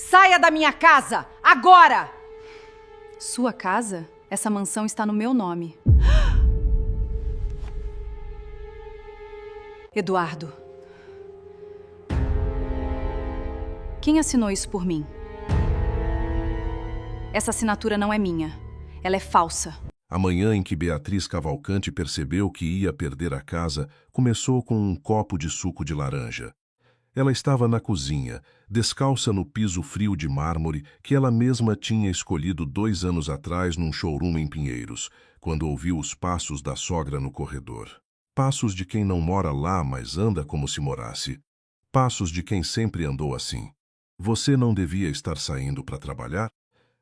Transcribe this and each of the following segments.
Saia da minha casa, agora! Sua casa? Essa mansão está no meu nome. Eduardo. Quem assinou isso por mim? Essa assinatura não é minha. Ela é falsa. A manhã em que Beatriz Cavalcante percebeu que ia perder a casa começou com um copo de suco de laranja. Ela estava na cozinha, descalça no piso frio de mármore que ela mesma tinha escolhido 2 anos atrás num showroom em Pinheiros, quando ouviu os passos da sogra no corredor. Passos de quem não mora lá, mas anda como se morasse. Passos de quem sempre andou assim. Você não devia estar saindo para trabalhar?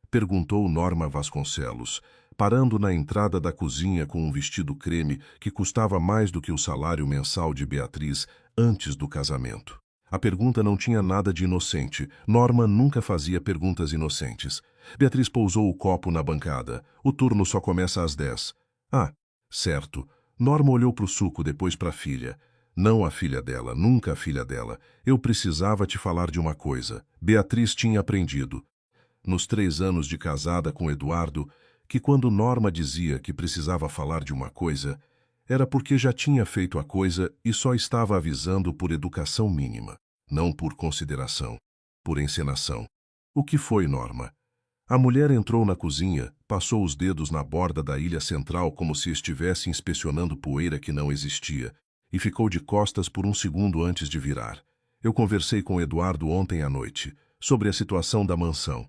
Perguntou Norma Vasconcelos, parando na entrada da cozinha com um vestido creme que custava mais do que o salário mensal de Beatriz antes do casamento. A pergunta não tinha nada de inocente. Norma nunca fazia perguntas inocentes. Beatriz pousou o copo na bancada. O turno só começa às 10. Ah, certo. Norma olhou para o suco, depois para a filha. Não a filha dela, nunca a filha dela. Eu precisava te falar de uma coisa. Beatriz tinha aprendido, nos 3 anos de casada com Eduardo, que quando Norma dizia que precisava falar de uma coisa, era porque já tinha feito a coisa e só estava avisando por educação mínima, não por consideração, por encenação. O que foi, Norma? A mulher entrou na cozinha, passou os dedos na borda da ilha central como se estivesse inspecionando poeira que não existia, e ficou de costas por um segundo antes de virar. Eu conversei com Eduardo ontem à noite, sobre a situação da mansão.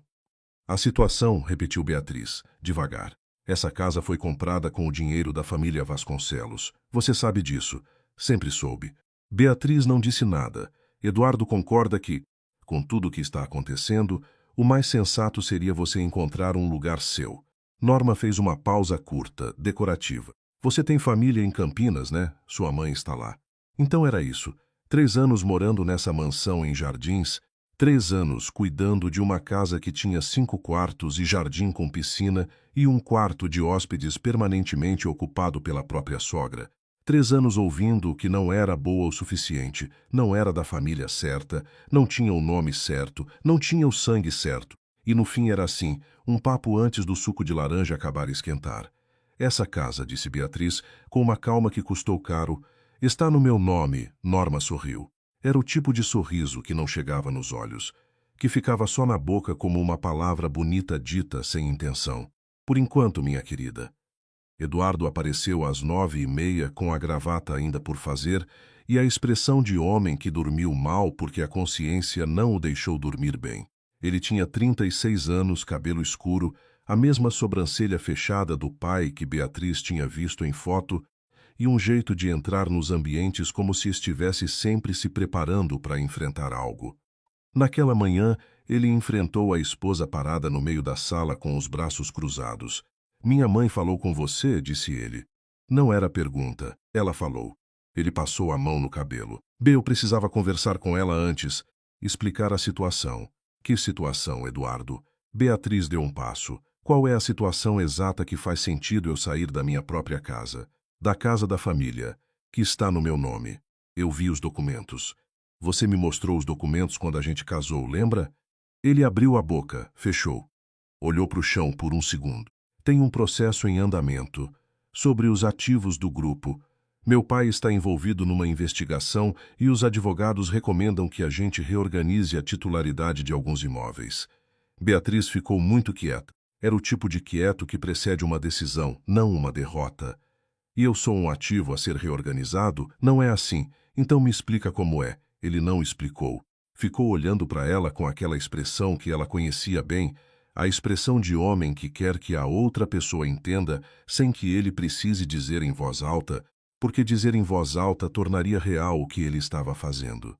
A situação, repetiu Beatriz, devagar. Essa casa foi comprada com o dinheiro da família Vasconcelos. Você sabe disso. Sempre soube. Beatriz não disse nada. Eduardo concorda que, com tudo o que está acontecendo, o mais sensato seria você encontrar um lugar seu. Norma fez uma pausa curta, decorativa. Você tem família em Campinas, né? Sua mãe está lá. Então era isso. 3 anos morando nessa mansão em Jardins, 3 anos cuidando de uma casa que tinha 5 quartos e jardim com piscina e um quarto de hóspedes permanentemente ocupado pela própria sogra. 3 anos ouvindo que não era boa o suficiente, não era da família certa, não tinha o nome certo, não tinha o sangue certo. E no fim era assim, um papo antes do suco de laranja acabar esquentar. Essa casa, disse Beatriz, com uma calma que custou caro, está no meu nome, Norma sorriu. Era o tipo de sorriso que não chegava nos olhos, que ficava só na boca como uma palavra bonita dita sem intenção. Por enquanto, minha querida. Eduardo apareceu às 9h30 com a gravata ainda por fazer e a expressão de homem que dormiu mal porque a consciência não o deixou dormir bem. Ele tinha 36 anos, cabelo escuro, a mesma sobrancelha fechada do pai que Beatriz tinha visto em foto, e um jeito de entrar nos ambientes como se estivesse sempre se preparando para enfrentar algo. Naquela manhã, ele enfrentou a esposa parada no meio da sala com os braços cruzados. Minha mãe falou com você, disse ele. Não era pergunta, ela falou. Ele passou a mão no cabelo. Eu precisava conversar com ela antes, explicar a situação. Que situação, Eduardo? Beatriz deu um passo. Qual é a situação exata que faz sentido eu sair da minha própria casa? Da casa da família, que está no meu nome. Eu vi os documentos. Você me mostrou os documentos quando a gente casou, lembra? Ele abriu a boca, fechou. Olhou para o chão por um segundo. Tem um processo em andamento. Sobre os ativos do grupo. Meu pai está envolvido numa investigação e os advogados recomendam que a gente reorganize a titularidade de alguns imóveis. Beatriz ficou muito quieta. Era o tipo de quieto que precede uma decisão, não uma derrota. E eu sou um ativo a ser reorganizado? Não é assim. Então me explica como é. Ele não explicou. Ficou olhando para ela com aquela expressão que ela conhecia bem, a expressão de homem que quer que a outra pessoa entenda sem que ele precise dizer em voz alta, porque dizer em voz alta tornaria real o que ele estava fazendo.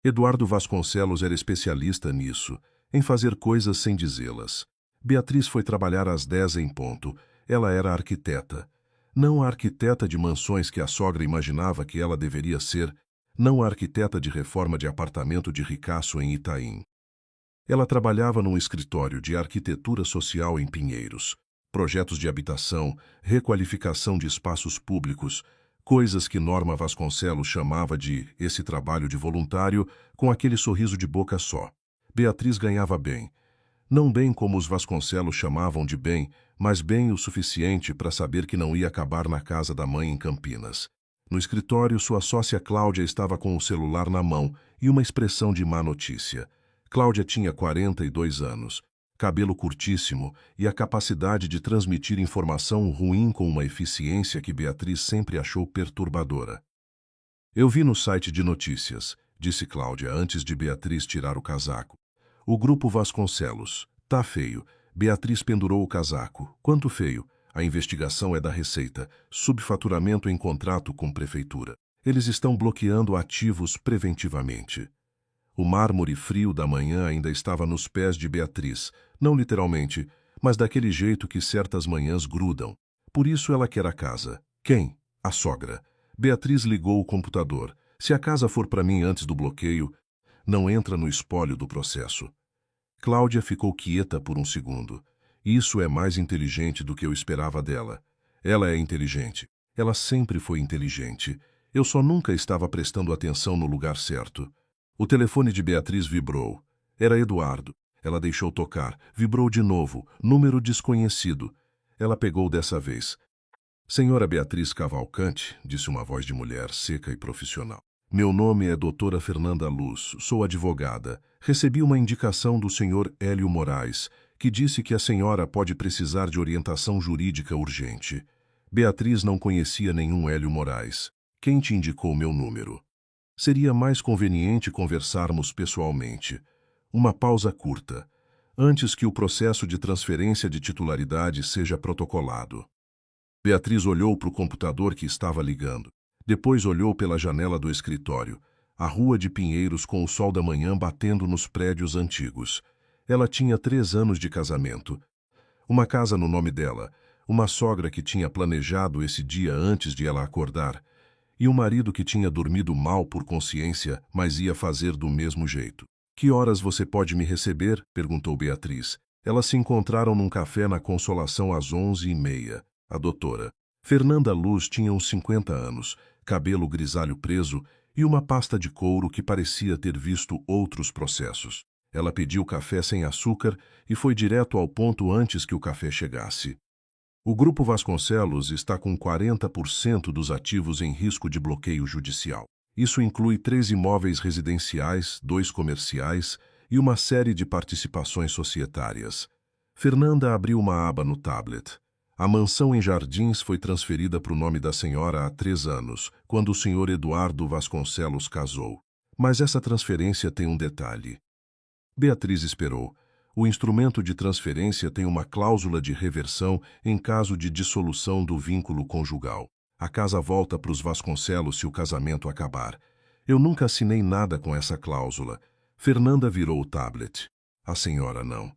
Eduardo Vasconcelos era especialista nisso, em fazer coisas sem dizê-las. Beatriz foi trabalhar às 10 em ponto. Ela era arquiteta. Não a arquiteta de mansões que a sogra imaginava que ela deveria ser, não a arquiteta de reforma de apartamento de ricaço em Itaim. Ela trabalhava num escritório de arquitetura social em Pinheiros, projetos de habitação, requalificação de espaços públicos, coisas que Norma Vasconcelos chamava de esse trabalho de voluntário com aquele sorriso de boca só. Beatriz ganhava bem. Não bem como os Vasconcelos chamavam de bem, mas bem o suficiente para saber que não ia acabar na casa da mãe em Campinas. No escritório, sua sócia Cláudia estava com o celular na mão e uma expressão de má notícia. Cláudia tinha 42 anos, cabelo curtíssimo e a capacidade de transmitir informação ruim com uma eficiência que Beatriz sempre achou perturbadora. Eu vi no site de notícias, disse Cláudia antes de Beatriz tirar o casaco. O grupo Vasconcelos. Tá feio. Beatriz pendurou o casaco. Quanto feio. A investigação é da Receita. Subfaturamento em contrato com prefeitura. Eles estão bloqueando ativos preventivamente. O mármore frio da manhã ainda estava nos pés de Beatriz. Não literalmente, mas daquele jeito que certas manhãs grudam. Por isso ela quer a casa. Quem? A sogra. Beatriz ligou o computador. Se a casa for para mim antes do bloqueio, não entra no espólio do processo. Cláudia ficou quieta por um segundo. Isso é mais inteligente do que eu esperava dela. Ela é inteligente. Ela sempre foi inteligente. Eu só nunca estava prestando atenção no lugar certo. O telefone de Beatriz vibrou. Era Eduardo. Ela deixou tocar. Vibrou de novo. Número desconhecido. Ela pegou dessa vez. Senhora Beatriz Cavalcante, disse uma voz de mulher seca e profissional. Meu nome é doutora Fernanda Luz, sou advogada. Recebi uma indicação do senhor Hélio Moraes, que disse que a senhora pode precisar de orientação jurídica urgente. Beatriz não conhecia nenhum Hélio Moraes. Quem te indicou meu número? Seria mais conveniente conversarmos pessoalmente. Uma pausa curta, antes que o processo de transferência de titularidade seja protocolado. Beatriz olhou para o computador que estava ligando. Depois olhou pela janela do escritório, a rua de Pinheiros com o sol da manhã batendo nos prédios antigos. Ela tinha 3 anos de casamento. Uma casa no nome dela, uma sogra que tinha planejado esse dia antes de ela acordar, e um marido que tinha dormido mal por consciência, mas ia fazer do mesmo jeito. Que horas você pode me receber? Perguntou Beatriz. Elas se encontraram num café na Consolação às 11h30. A doutora Fernanda Luz tinha uns 50 anos, cabelo grisalho preso e uma pasta de couro que parecia ter visto outros processos. Ela pediu café sem açúcar e foi direto ao ponto antes que o café chegasse. O Grupo Vasconcelos está com 40% dos ativos em risco de bloqueio judicial. Isso inclui 3 imóveis residenciais, 2 comerciais e uma série de participações societárias. Fernanda abriu uma aba no tablet. A mansão em Jardins foi transferida para o nome da senhora há 3 anos, quando o senhor Eduardo Vasconcelos casou. Mas essa transferência tem um detalhe. Beatriz esperou. O instrumento de transferência tem uma cláusula de reversão em caso de dissolução do vínculo conjugal. A casa volta para os Vasconcelos se o casamento acabar. Eu nunca assinei nada com essa cláusula. Fernanda virou o tablet. A senhora não.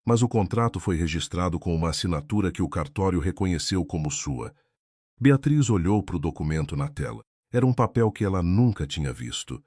Mas o contrato foi registrado com uma assinatura que o cartório reconheceu como sua. Beatriz olhou para o documento na tela. Era um papel que ela nunca tinha visto,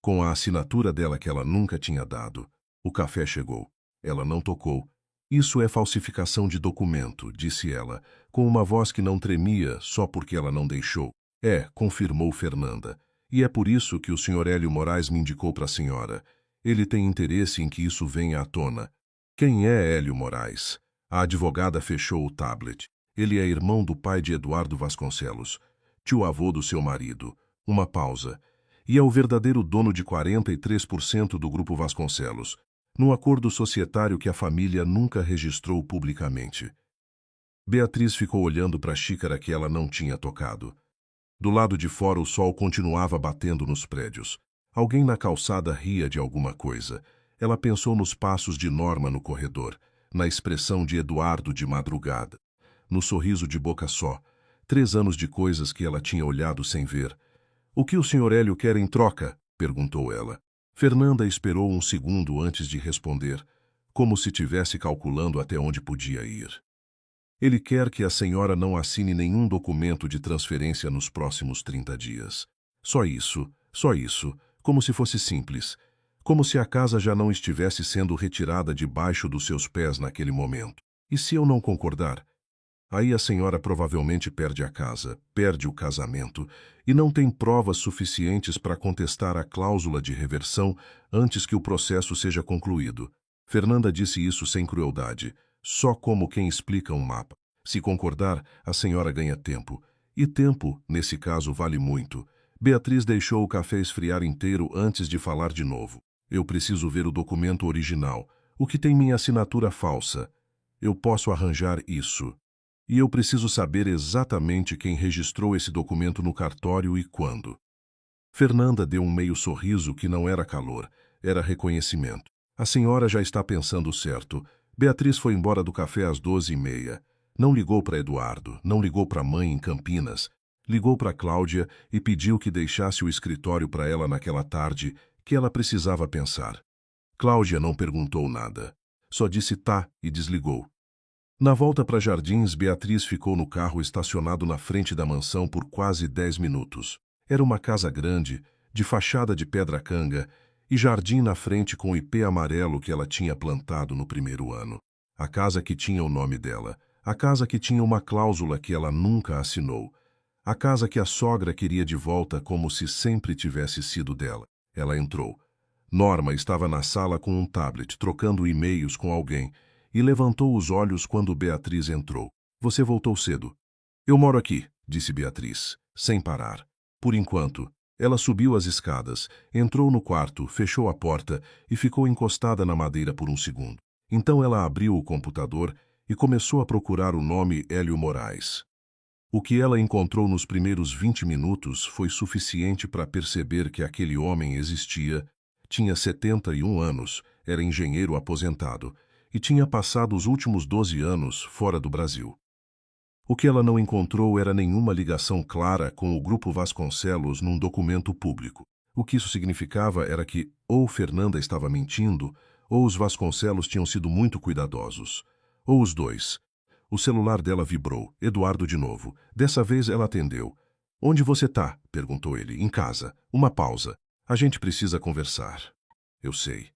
com a assinatura dela que ela nunca tinha dado. O café chegou. Ela não tocou. Isso é falsificação de documento, disse ela, com uma voz que não tremia só porque ela não deixou. É, confirmou Fernanda. E é por isso que o senhor Hélio Moraes me indicou para a senhora. Ele tem interesse em que isso venha à tona. Quem é Hélio Moraes? A advogada fechou o tablet. Ele é irmão do pai de Eduardo Vasconcelos, tio-avô do seu marido. Uma pausa. E é o verdadeiro dono de 43% do Grupo Vasconcelos, num acordo societário que a família nunca registrou publicamente. Beatriz ficou olhando para a xícara que ela não tinha tocado. Do lado de fora o sol continuava batendo nos prédios. Alguém na calçada ria de alguma coisa. Ela pensou nos passos de Norma no corredor, na expressão de Eduardo de madrugada, no sorriso de boca só, 3 anos de coisas que ela tinha olhado sem ver. O que o senhor Hélio quer em troca? Perguntou ela. Fernanda esperou um segundo antes de responder, como se tivesse calculando até onde podia ir. Ele quer que a senhora não assine nenhum documento de transferência nos próximos 30 dias. Só isso, como se fosse simples. Como se a casa já não estivesse sendo retirada debaixo dos seus pés naquele momento. E se eu não concordar? Aí a senhora provavelmente perde a casa, perde o casamento e não tem provas suficientes para contestar a cláusula de reversão antes que o processo seja concluído. Fernanda disse isso sem crueldade, só como quem explica um mapa. Se concordar, a senhora ganha tempo. E tempo, nesse caso, vale muito. Beatriz deixou o café esfriar inteiro antes de falar de novo. Eu preciso ver o documento original. O que tem minha assinatura falsa? Eu posso arranjar isso. E eu preciso saber exatamente quem registrou esse documento no cartório e quando. Fernanda deu um meio sorriso que não era calor, era reconhecimento. A senhora já está pensando certo. Beatriz foi embora do café às 12h30. Não ligou para Eduardo, não ligou para a mãe em Campinas. Ligou para Cláudia e pediu que deixasse o escritório para ela naquela tarde, que ela precisava pensar. Cláudia não perguntou nada. Só disse tá e desligou. Na volta para Jardins, Beatriz ficou no carro estacionado na frente da mansão por quase 10 minutos. Era uma casa grande, de fachada de pedra-canga, e jardim na frente com o ipê amarelo que ela tinha plantado no primeiro ano. A casa que tinha o nome dela. A casa que tinha uma cláusula que ela nunca assinou. A casa que a sogra queria de volta como se sempre tivesse sido dela. Ela entrou. Norma estava na sala com um tablet, trocando e-mails com alguém, e levantou os olhos quando Beatriz entrou. Você voltou cedo. Eu moro aqui, disse Beatriz, sem parar. Por enquanto, ela subiu as escadas, entrou no quarto, fechou a porta e ficou encostada na madeira por um segundo. Então ela abriu o computador e começou a procurar o nome Hélio Moraes. O que ela encontrou nos primeiros 20 minutos foi suficiente para perceber que aquele homem existia, tinha 71 anos, era engenheiro aposentado e tinha passado os últimos 12 anos fora do Brasil. O que ela não encontrou era nenhuma ligação clara com o Grupo Vasconcelos num documento público. O que isso significava era que ou Fernanda estava mentindo, ou os Vasconcelos tinham sido muito cuidadosos. Ou os dois. O celular dela vibrou. Eduardo de novo. Dessa vez ela atendeu. Onde você tá? Perguntou ele. Em casa. Uma pausa. A gente precisa conversar. Eu sei.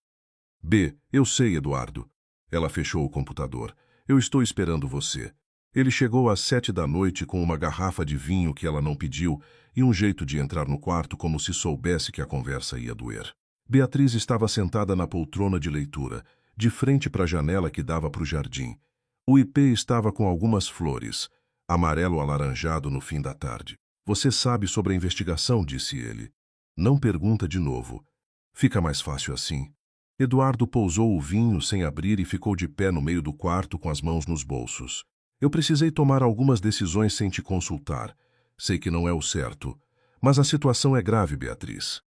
Eu sei, Eduardo. Ela fechou o computador. Eu estou esperando você. Ele chegou às 7 da noite com uma garrafa de vinho que ela não pediu e um jeito de entrar no quarto como se soubesse que a conversa ia doer. Beatriz estava sentada na poltrona de leitura, de frente para a janela que dava para o jardim. O ipê estava com algumas flores, amarelo alaranjado no fim da tarde. Você sabe sobre a investigação, disse ele. Não pergunta de novo. Fica mais fácil assim. Eduardo pousou o vinho sem abrir e ficou de pé no meio do quarto com as mãos nos bolsos. Eu precisei tomar algumas decisões sem te consultar. Sei que não é o certo. Mas a situação é grave, Beatriz.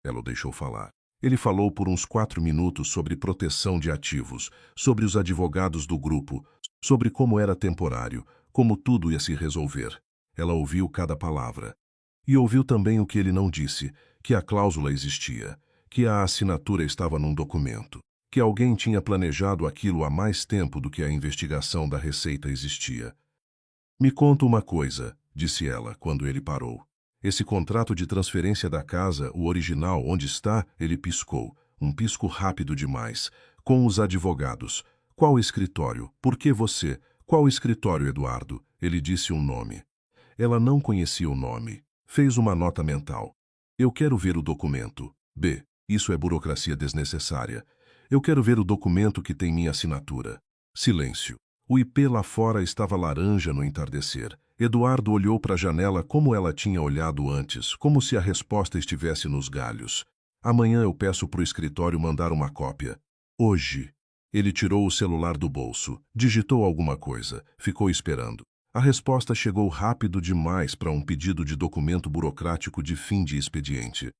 Ela o deixou falar. Ele falou por uns 4 minutos sobre proteção de ativos, sobre os advogados do grupo, sobre como era temporário, como tudo ia se resolver. Ela ouviu cada palavra. E ouviu também o que ele não disse, que a cláusula existia, que a assinatura estava num documento, que alguém tinha planejado aquilo há mais tempo do que a investigação da Receita existia. Me conta uma coisa, disse ela, quando ele parou. Esse contrato de transferência da casa, o original, onde está? Ele piscou, um pisco rápido demais, com os advogados. Qual escritório? Por que você? Qual escritório, Eduardo? Ele disse um nome. Ela não conhecia o nome. Fez uma nota mental. Eu quero ver o documento. Isso é burocracia desnecessária. Eu quero ver o documento que tem minha assinatura. Silêncio. O ipê lá fora estava laranja no entardecer. Eduardo olhou para a janela como ela tinha olhado antes, como se a resposta estivesse nos galhos. Amanhã eu peço para o escritório mandar uma cópia. Hoje. Ele tirou o celular do bolso, digitou alguma coisa, ficou esperando. A resposta chegou rápido demais para um pedido de documento burocrático de fim de expediente.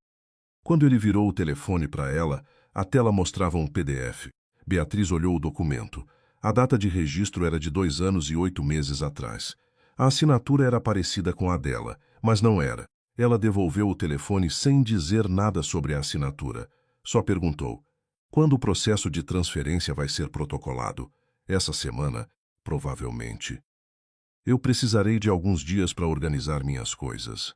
Quando ele virou o telefone para ela, a tela mostrava um PDF. Beatriz olhou o documento. A data de registro era de 2 anos e 8 meses atrás. A assinatura era parecida com a dela, mas não era. Ela devolveu o telefone sem dizer nada sobre a assinatura. Só perguntou: quando o processo de transferência vai ser protocolado? Essa semana? Provavelmente. Eu precisarei de alguns dias para organizar minhas coisas.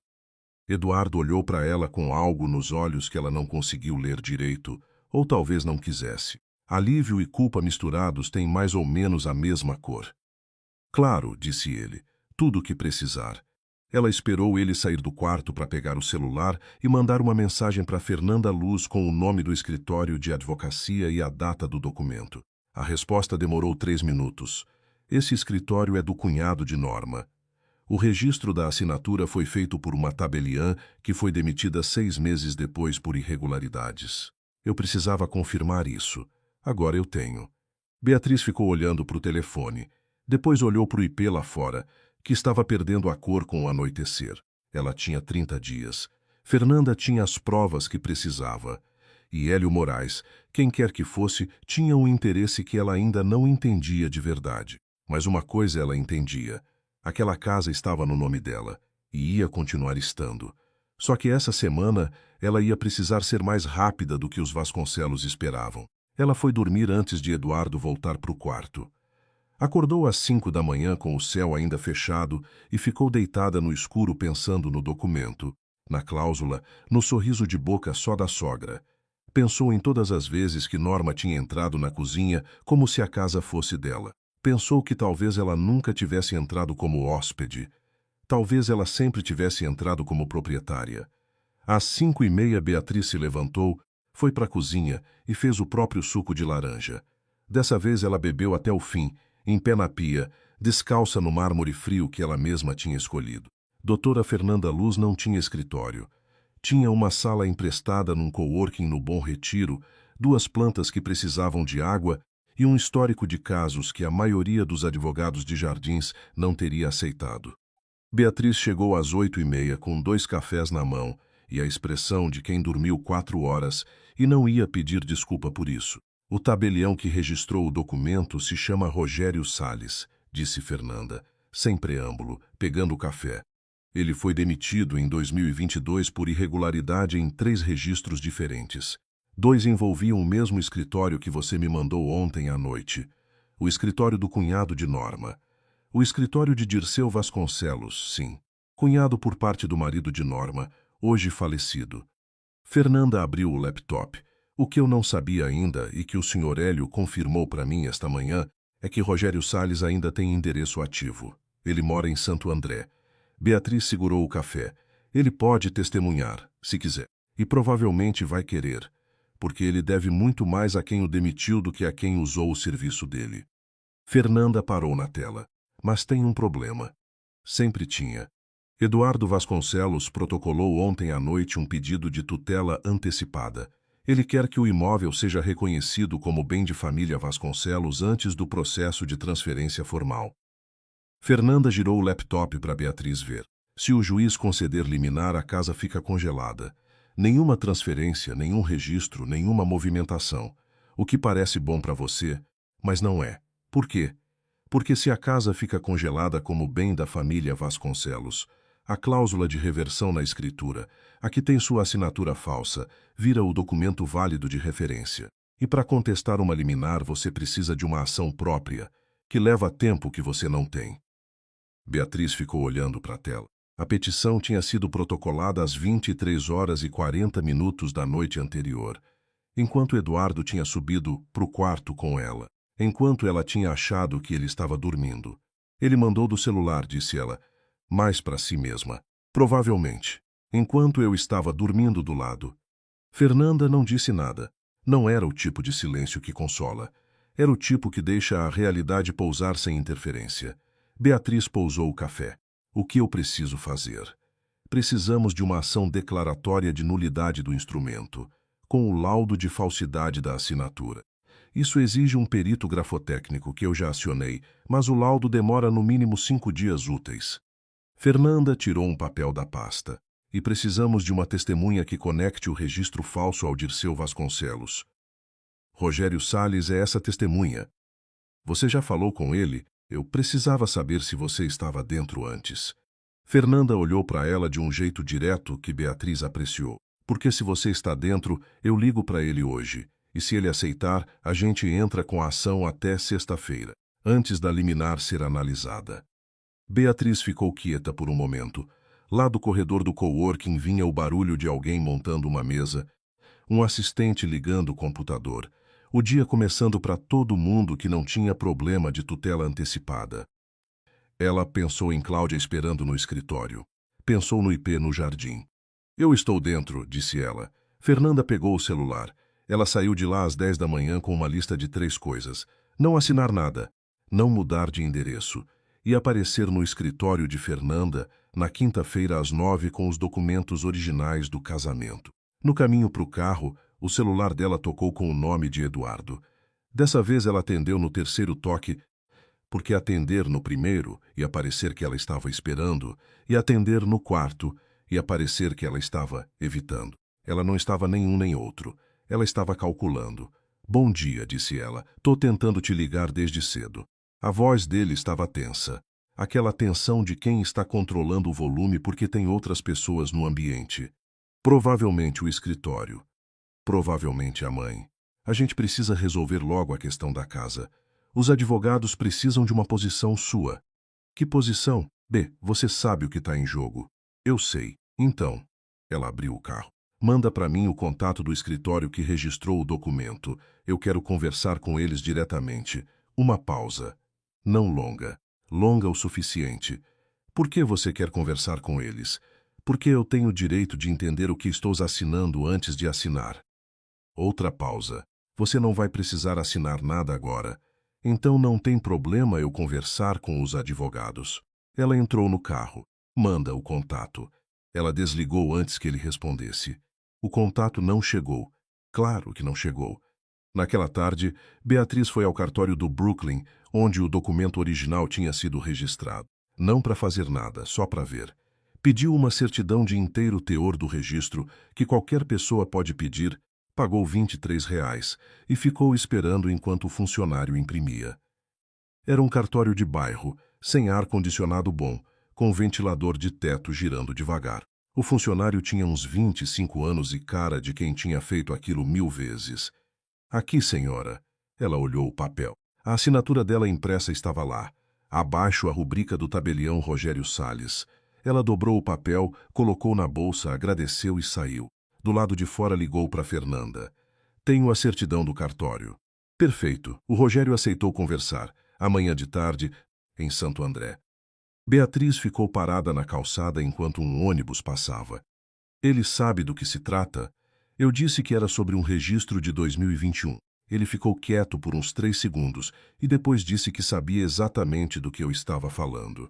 Eduardo olhou para ela com algo nos olhos que ela não conseguiu ler direito, ou talvez não quisesse. Alívio e culpa misturados têm mais ou menos a mesma cor. Claro, disse ele. Tudo o que precisar. Ela esperou ele sair do quarto para pegar o celular e mandar uma mensagem para Fernanda Luz com o nome do escritório de advocacia e a data do documento. A resposta demorou 3 minutos. Esse escritório é do cunhado de Norma. O registro da assinatura foi feito por uma tabeliã que foi demitida 6 meses depois por irregularidades. Eu precisava confirmar isso. Agora eu tenho. Beatriz ficou olhando para o telefone. Depois olhou para o IP lá fora, que estava perdendo a cor com o anoitecer. Ela tinha 30 dias. Fernanda tinha as provas que precisava. E Hélio Moraes, quem quer que fosse, tinha um interesse que ela ainda não entendia de verdade. Mas uma coisa ela entendia. Aquela casa estava no nome dela, e ia continuar estando. Só que essa semana ela ia precisar ser mais rápida do que os Vasconcelos esperavam. Ela foi dormir antes de Eduardo voltar para o quarto. Acordou às 5 da manhã com o céu ainda fechado e ficou deitada no escuro pensando no documento, na cláusula, no sorriso de boca só da sogra. Pensou em todas as vezes que Norma tinha entrado na cozinha como se a casa fosse dela. Pensou que talvez ela nunca tivesse entrado como hóspede. Talvez ela sempre tivesse entrado como proprietária. Às 5h30, Beatriz se levantou, foi para a cozinha e fez o próprio suco de laranja. Dessa vez ela bebeu até o fim, em pé na pia, descalça no mármore frio que ela mesma tinha escolhido. Doutora Fernanda Luz não tinha escritório. Tinha uma sala emprestada num coworking no Bom Retiro, 2 plantas que precisavam de água e um histórico de casos que a maioria dos advogados de Jardins não teria aceitado. Beatriz chegou às 8h30 com 2 cafés na mão e a expressão de quem dormiu 4 horas e não ia pedir desculpa por isso. O tabelião que registrou o documento se chama Rogério Salles, disse Fernanda, sem preâmbulo, pegando o café. Ele foi demitido em 2022 por irregularidade em 3 registros diferentes. 2 envolviam o mesmo escritório que você me mandou ontem à noite. O escritório do cunhado de Norma. O escritório de Dirceu Vasconcelos, sim. Cunhado por parte do marido de Norma, hoje falecido. Fernanda abriu o laptop. O que eu não sabia ainda e que o Sr. Hélio confirmou para mim esta manhã é que Rogério Salles ainda tem endereço ativo. Ele mora em Santo André. Beatriz segurou o café. Ele pode testemunhar, se quiser. E provavelmente vai querer, porque ele deve muito mais a quem o demitiu do que a quem usou o serviço dele. Fernanda parou na tela. Mas tem um problema. Sempre tinha. Eduardo Vasconcelos protocolou ontem à noite um pedido de tutela antecipada. Ele quer que o imóvel seja reconhecido como bem de família Vasconcelos antes do processo de transferência formal. Fernanda girou o laptop para Beatriz ver. Se o juiz conceder liminar, a casa fica congelada. Nenhuma transferência, nenhum registro, nenhuma movimentação. O que parece bom para você, mas não é. Por quê? Porque se a casa fica congelada como bem da família Vasconcelos, a cláusula de reversão na escritura, a que tem sua assinatura falsa, vira o documento válido de referência. E para contestar uma liminar você precisa de uma ação própria, que leva tempo que você não tem. Beatriz ficou olhando para a tela. A petição tinha sido protocolada às 23h40 da noite anterior, enquanto Eduardo tinha subido para o quarto com ela, enquanto ela tinha achado que ele estava dormindo. Ele mandou do celular, disse ela, mais para si mesma. Provavelmente, enquanto eu estava dormindo do lado. Fernanda não disse nada. Não era o tipo de silêncio que consola. Era o tipo que deixa a realidade pousar sem interferência. Beatriz pousou o café. O que eu preciso fazer? Precisamos de uma ação declaratória de nulidade do instrumento, com o laudo de falsidade da assinatura. Isso exige um perito grafotécnico que eu já acionei, mas o laudo demora no mínimo 5 dias úteis. Fernanda tirou um papel da pasta. E precisamos de uma testemunha que conecte o registro falso ao Dirceu Vasconcelos. Rogério Salles é essa testemunha. Você já falou com ele? Eu precisava saber se você estava dentro antes. Fernanda olhou para ela de um jeito direto que Beatriz apreciou. Porque se você está dentro, eu ligo para ele hoje. E se ele aceitar, a gente entra com a ação até sexta-feira, antes da liminar ser analisada. Beatriz ficou quieta por um momento. Lá do corredor do coworking vinha o barulho de alguém montando uma mesa, um assistente ligando o computador. O dia começando para todo mundo que não tinha problema de tutela antecipada. Ela pensou em Cláudia esperando no escritório. Pensou no IP no jardim. Eu estou dentro, disse ela. Fernanda pegou o celular. Ela saiu de lá às 10 da manhã com uma lista de 3 coisas. Não assinar nada. Não mudar de endereço. E aparecer no escritório de Fernanda na quinta-feira às 9 com os documentos originais do casamento. No caminho para o carro, o celular dela tocou com o nome de Eduardo. Dessa vez ela atendeu no terceiro toque, porque atender no primeiro e aparecer que ela estava esperando, e atender no quarto e aparecer que ela estava evitando. Ela não estava nenhum nem outro. Ela estava calculando. Bom dia, disse ela. Tô tentando te ligar desde cedo. A voz dele estava tensa. Aquela tensão de quem está controlando o volume porque tem outras pessoas no ambiente. Provavelmente o escritório. Provavelmente a mãe. A gente precisa resolver logo a questão da casa. Os advogados precisam de uma posição sua. Que posição? B, você sabe o que está em jogo. Eu sei. Então, ela abriu o carro. Manda para mim o contato do escritório que registrou o documento. Eu quero conversar com eles diretamente. Uma pausa. Não longa. Longa o suficiente. Por que você quer conversar com eles? Porque eu tenho o direito de entender o que estou assinando antes de assinar. Outra pausa. Você não vai precisar assinar nada agora. Então não tem problema eu conversar com os advogados. Ela entrou no carro. Manda o contato. Ela desligou antes que ele respondesse. O contato não chegou. Claro que não chegou. Naquela tarde, Beatriz foi ao cartório do Brooklyn, onde o documento original tinha sido registrado. Não para fazer nada, só para ver. Pediu uma certidão de inteiro teor do registro, que qualquer pessoa pode pedir, pagou R$ 23 e ficou esperando enquanto o funcionário imprimia. Era um cartório de bairro, sem ar-condicionado bom, com ventilador de teto girando devagar. O funcionário tinha uns 25 anos e cara de quem tinha feito aquilo 1000 vezes. Aqui, senhora. Ela olhou o papel. A assinatura dela impressa estava lá. Abaixo a rubrica do tabelião Rogério Salles. Ela dobrou o papel, colocou na bolsa, agradeceu e saiu. Do lado de fora ligou para Fernanda. Tenho a certidão do cartório. Perfeito. O Rogério aceitou conversar. Amanhã de tarde, em Santo André. Beatriz ficou parada na calçada enquanto um ônibus passava. Ele sabe do que se trata? Eu disse que era sobre um registro de 2021. Ele ficou quieto por uns 3 segundos e depois disse que sabia exatamente do que eu estava falando.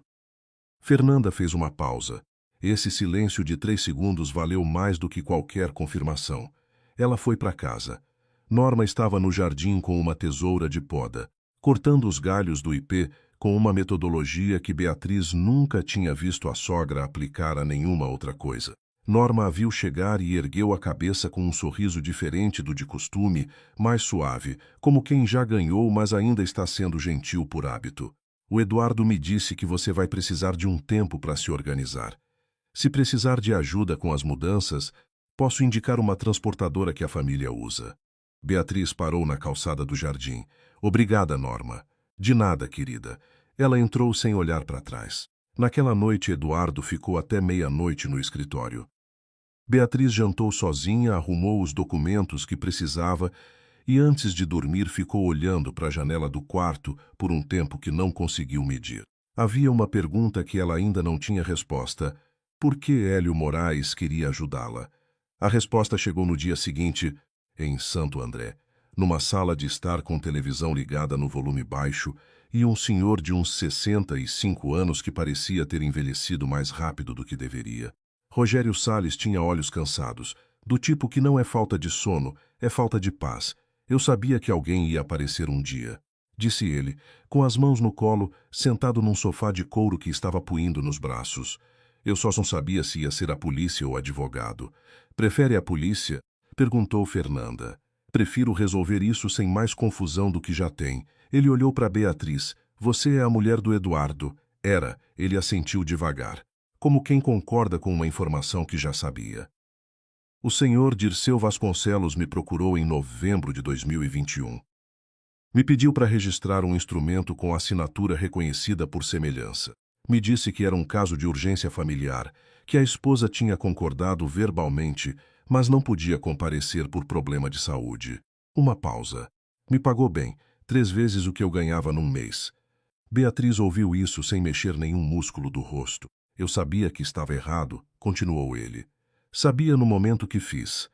Fernanda fez uma pausa. Esse silêncio de 3 segundos valeu mais do que qualquer confirmação. Ela foi para casa. Norma estava no jardim com uma tesoura de poda, cortando os galhos do ipê com uma metodologia que Beatriz nunca tinha visto a sogra aplicar a nenhuma outra coisa. Norma a viu chegar e ergueu a cabeça com um sorriso diferente do de costume, mais suave, como quem já ganhou, mas ainda está sendo gentil por hábito. O Eduardo me disse que você vai precisar de um tempo para se organizar. Se precisar de ajuda com as mudanças, posso indicar uma transportadora que a família usa. Beatriz parou na calçada do jardim. Obrigada, Norma. De nada, querida. Ela entrou sem olhar para trás. Naquela noite, Eduardo ficou até meia-noite no escritório. Beatriz jantou sozinha, arrumou os documentos que precisava e, antes de dormir, ficou olhando para a janela do quarto por um tempo que não conseguiu medir. Havia uma pergunta que ela ainda não tinha resposta. Por que Hélio Moraes queria ajudá-la? A resposta chegou no dia seguinte, em Santo André, numa sala de estar com televisão ligada no volume baixo e um senhor de uns 65 anos que parecia ter envelhecido mais rápido do que deveria. Rogério Salles tinha olhos cansados, do tipo que não é falta de sono, é falta de paz. Eu sabia que alguém ia aparecer um dia, disse ele, com as mãos no colo, sentado num sofá de couro que estava puindo nos braços. Eu só não sabia se ia ser a polícia ou advogado. Prefere a polícia? Perguntou Fernanda. Prefiro resolver isso sem mais confusão do que já tem. Ele olhou para Beatriz. Você é a mulher do Eduardo. Era. Ele assentiu devagar, como quem concorda com uma informação que já sabia. O senhor Dirceu Vasconcelos me procurou em novembro de 2021. Me pediu para registrar um instrumento com assinatura reconhecida por semelhança. Me disse que era um caso de urgência familiar, que a esposa tinha concordado verbalmente, mas não podia comparecer por problema de saúde. Uma pausa. Me pagou bem, 3 vezes o que eu ganhava num mês. Beatriz ouviu isso sem mexer nenhum músculo do rosto. Eu sabia que estava errado, continuou ele. Sabia no momento que fiz.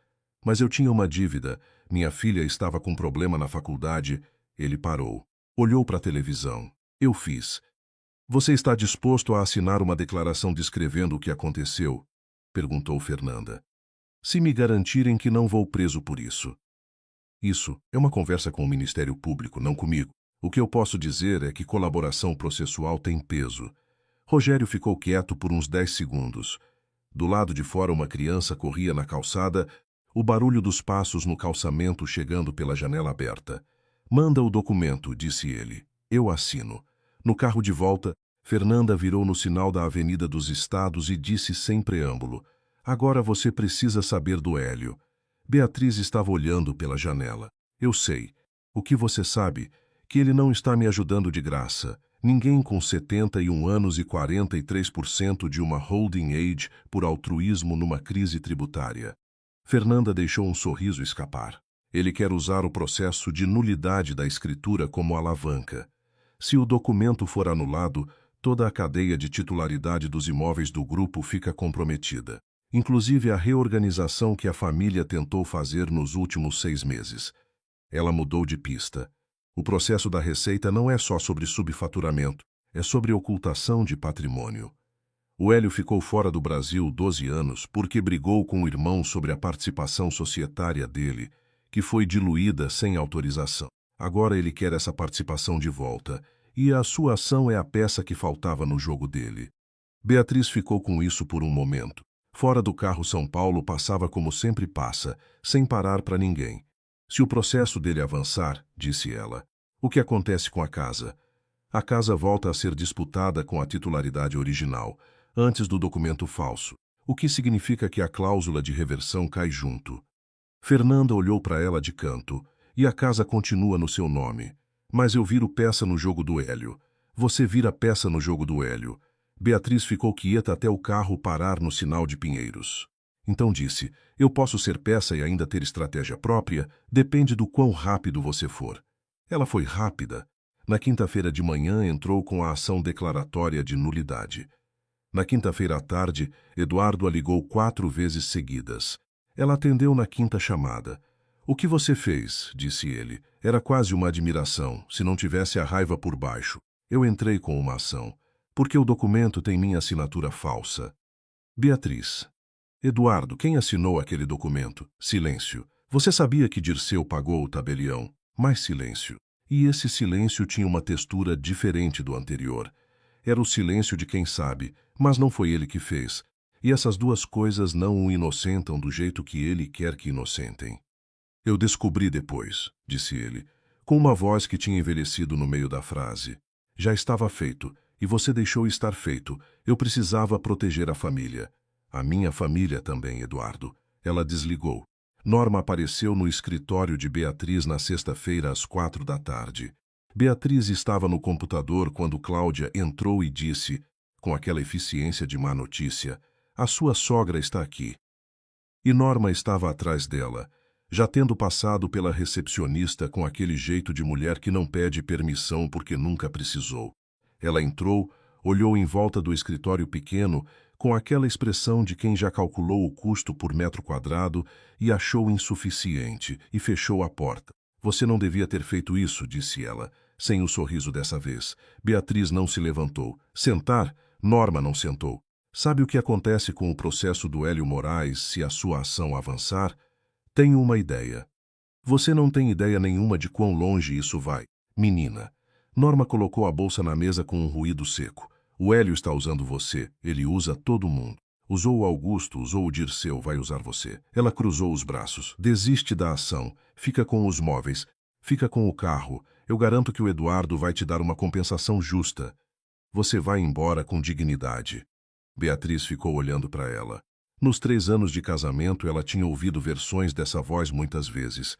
Mas eu tinha uma dívida. Minha filha estava com problema na faculdade. Ele parou. Olhou para a televisão. Eu fiz. Você está disposto a assinar uma declaração descrevendo o que aconteceu? Perguntou Fernanda. Se me garantirem que não vou preso por isso. Isso é uma conversa com o Ministério Público, não comigo. O que eu posso dizer é que colaboração processual tem peso. Rogério ficou quieto por uns 10 segundos. Do lado de fora uma criança corria na calçada, o barulho dos passos no calçamento chegando pela janela aberta. Manda o documento, disse ele. Eu assino. No carro de volta, Fernanda virou no sinal da Avenida dos Estados e disse sem preâmbulo. Agora você precisa saber do Hélio. Beatriz estava olhando pela janela. Eu sei. O que você sabe? Que ele não está me ajudando de graça. Ninguém com 71 anos e 43% de uma holding age por altruísmo numa crise tributária. Fernanda deixou um sorriso escapar. Ele quer usar o processo de nulidade da escritura como alavanca. Se o documento for anulado, toda a cadeia de titularidade dos imóveis do grupo fica comprometida. Inclusive a reorganização que a família tentou fazer nos últimos 6 meses. Ela mudou de pista. O processo da Receita não é só sobre subfaturamento, é sobre ocultação de patrimônio. O Hélio ficou fora do Brasil 12 anos porque brigou com o irmão sobre a participação societária dele, que foi diluída sem autorização. Agora ele quer essa participação de volta, e a sua ação é a peça que faltava no jogo dele. Beatriz ficou com isso por um momento. Fora do carro, São Paulo passava como sempre passa, sem parar para ninguém. Se o processo dele avançar, disse ela, o que acontece com a casa? A casa volta a ser disputada com a titularidade original, antes do documento falso, o que significa que a cláusula de reversão cai junto. Fernanda olhou para ela de canto, e a casa continua no seu nome. Mas eu viro peça no jogo do Hélio. Você vira peça no jogo do Hélio. Beatriz ficou quieta até o carro parar no sinal de Pinheiros. Então disse, eu posso ser peça e ainda ter estratégia própria, depende do quão rápido você for. Ela foi rápida. Na quinta-feira de manhã entrou com a ação declaratória de nulidade. Na quinta-feira à tarde, Eduardo a ligou 4 vezes seguidas. Ela atendeu na quinta chamada. O que você fez, disse ele, era quase uma admiração, se não tivesse a raiva por baixo. Eu entrei com uma ação, porque o documento tem minha assinatura falsa. Beatriz. Eduardo, quem assinou aquele documento? Silêncio. Você sabia que Dirceu pagou o tabelião? Mais silêncio. E esse silêncio tinha uma textura diferente do anterior. Era o silêncio de quem sabe, mas não foi ele que fez. E essas duas coisas não o inocentam do jeito que ele quer que inocentem. Eu descobri depois, disse ele, com uma voz que tinha envelhecido no meio da frase. Já estava feito, e você deixou estar feito. Eu precisava proteger a família. A minha família também, Eduardo. Ela desligou. Norma apareceu no escritório de Beatriz na sexta-feira às 4 da tarde. Beatriz estava no computador quando Cláudia entrou e disse, com aquela eficiência de má notícia, a sua sogra está aqui. E Norma estava atrás dela, já tendo passado pela recepcionista com aquele jeito de mulher que não pede permissão porque nunca precisou. Ela entrou, olhou em volta do escritório pequeno, com aquela expressão de quem já calculou o custo por metro quadrado e achou insuficiente, e fechou a porta. Você não devia ter feito isso, disse ela, sem o sorriso dessa vez. Beatriz não se levantou. Sentar? Norma não sentou. Sabe o que acontece com o processo do Hélio Moraes se a sua ação avançar? Tenho uma ideia. Você não tem ideia nenhuma de quão longe isso vai. Menina. Norma colocou a bolsa na mesa com um ruído seco. O Hélio está usando você. Ele usa todo mundo. Usou o Augusto, usou o Dirceu, vai usar você. Ela cruzou os braços. Desiste da ação. Fica com os móveis. Fica com o carro. Eu garanto que o Eduardo vai te dar uma compensação justa. Você vai embora com dignidade. Beatriz ficou olhando para ela. Nos 3 anos de casamento, ela tinha ouvido versões dessa voz muitas vezes.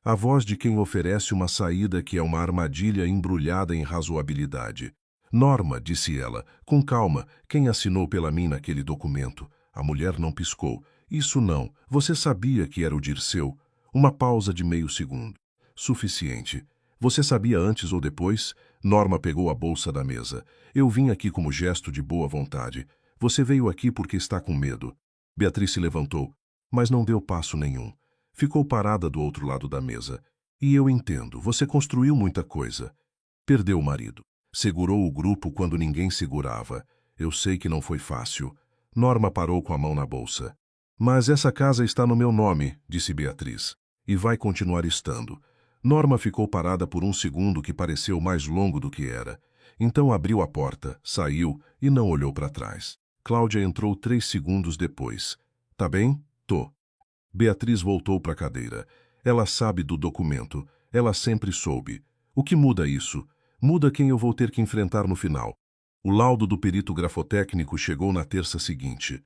A voz de quem oferece uma saída que é uma armadilha embrulhada em razoabilidade. Norma, disse ela, com calma, quem assinou pela mim naquele documento? A mulher não piscou. Isso não. Você sabia que era o Dirceu? Uma pausa de meio segundo. Suficiente. Você sabia antes ou depois? Norma pegou a bolsa da mesa. Eu vim aqui como gesto de boa vontade. Você veio aqui porque está com medo. Beatriz se levantou, mas não deu passo nenhum. Ficou parada do outro lado da mesa. E eu entendo, você construiu muita coisa. Perdeu o marido. Segurou o grupo quando ninguém segurava. Eu sei que não foi fácil. Norma parou com a mão na bolsa. Mas essa casa está no meu nome, disse Beatriz. E vai continuar estando. Norma ficou parada por um segundo que pareceu mais longo do que era. Então abriu a porta, saiu e não olhou para trás. Cláudia entrou 3 segundos depois. Tá bem? Tô. Beatriz voltou para a cadeira. Ela sabe do documento. Ela sempre soube. O que muda isso? Muda quem eu vou ter que enfrentar no final. O laudo do perito grafotécnico chegou na terça seguinte.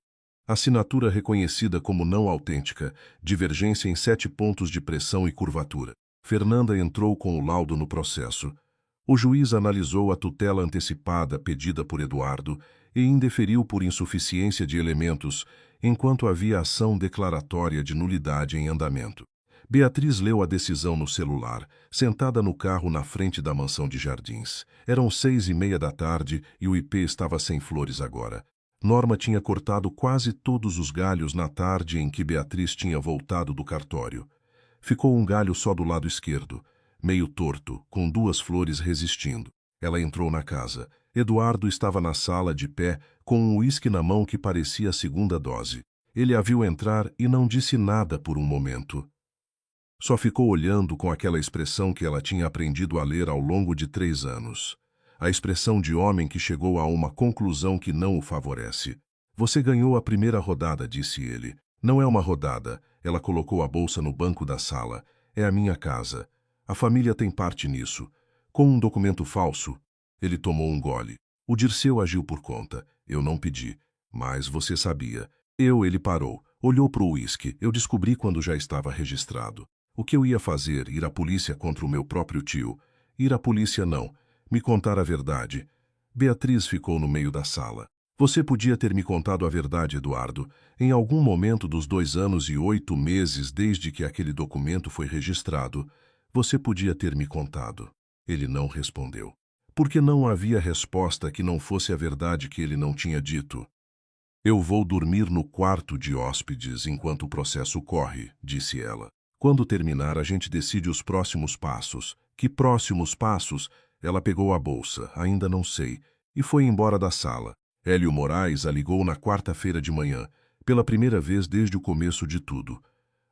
Assinatura reconhecida como não autêntica, divergência em 7 pontos de pressão e curvatura. Fernanda entrou com o laudo no processo. O juiz analisou a tutela antecipada pedida por Eduardo e indeferiu por insuficiência de elementos, enquanto havia ação declaratória de nulidade em andamento. Beatriz leu a decisão no celular, sentada no carro na frente da mansão de Jardins. Eram 6:30 da tarde e o IP estava sem flores agora. Norma tinha cortado quase todos os galhos na tarde em que Beatriz tinha voltado do cartório. Ficou um galho só do lado esquerdo, meio torto, com 2 flores resistindo. Ela entrou na casa. Eduardo estava na sala de pé, com um uísque na mão que parecia a segunda dose. Ele a viu entrar e não disse nada por um momento. Só ficou olhando com aquela expressão que ela tinha aprendido a ler ao longo de 3 anos. A expressão de homem que chegou a uma conclusão que não o favorece. Você ganhou a primeira rodada, disse ele. Não é uma rodada. Ela colocou a bolsa no banco da sala. É a minha casa. A família tem parte nisso. Com um documento falso, ele tomou um gole. O Dirceu agiu por conta. Eu não pedi. Mas você sabia. Ele parou. Olhou para o uísque. Eu descobri quando já estava registrado. O que eu ia fazer? Ir à polícia contra o meu próprio tio? Ir à polícia não. Me contar a verdade. Beatriz ficou no meio da sala. Você podia ter me contado a verdade, Eduardo. Em algum momento dos 2 anos e 8 meses desde que aquele documento foi registrado, você podia ter me contado. Ele não respondeu. Porque não havia resposta que não fosse a verdade que ele não tinha dito. Eu vou dormir no quarto de hóspedes enquanto o processo corre, disse ela. Quando terminar, a gente decide os próximos passos. Que próximos passos? Ela pegou a bolsa, ainda não sei, e foi embora da sala. Hélio Moraes a ligou na quarta-feira de manhã, pela primeira vez desde o começo de tudo.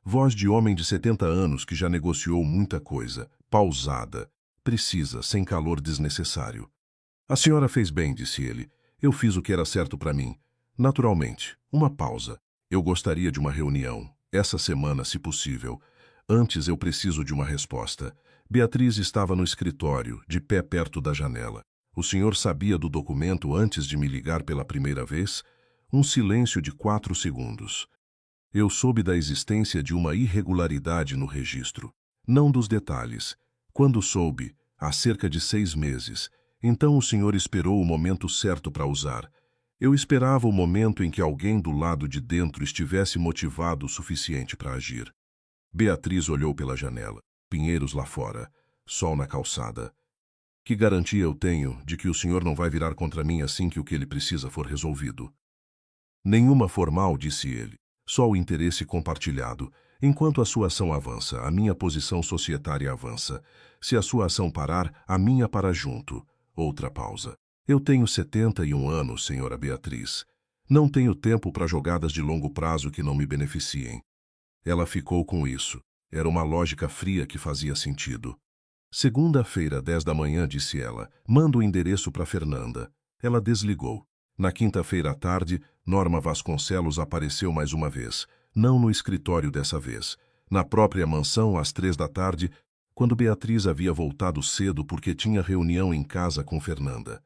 Voz de homem de 70 anos que já negociou muita coisa, pausada, precisa, sem calor desnecessário. A senhora fez bem, disse ele. Eu fiz o que era certo para mim. Naturalmente, uma pausa. Eu gostaria de uma reunião, essa semana, se possível. Antes eu preciso de uma resposta. Beatriz estava no escritório, de pé perto da janela. O senhor sabia do documento antes de me ligar pela primeira vez? Um silêncio de 4 segundos. Eu soube da existência de uma irregularidade no registro. Não dos detalhes. Quando soube, há cerca de 6 meses. Então o senhor esperou o momento certo para usar. Eu esperava o momento em que alguém do lado de dentro estivesse motivado o suficiente para agir. Beatriz olhou pela janela. Pinheiros lá fora. Sol na calçada. Que garantia eu tenho de que o senhor não vai virar contra mim assim que o que ele precisa for resolvido? Nenhuma formal, disse ele. Só o interesse compartilhado. Enquanto a sua ação avança, a minha posição societária avança. Se a sua ação parar, a minha para junto. Outra pausa. Eu tenho 71 anos, senhora Beatriz. Não tenho tempo para jogadas de longo prazo que não me beneficiem. Ela ficou com isso. Era uma lógica fria que fazia sentido. Segunda-feira, 10 da manhã, disse ela. Manda o endereço para Fernanda. Ela desligou. Na quinta-feira à tarde, Norma Vasconcelos apareceu mais uma vez. Não no escritório dessa vez. Na própria mansão, às 3 da tarde, quando Beatriz havia voltado cedo porque tinha reunião em casa com Fernanda.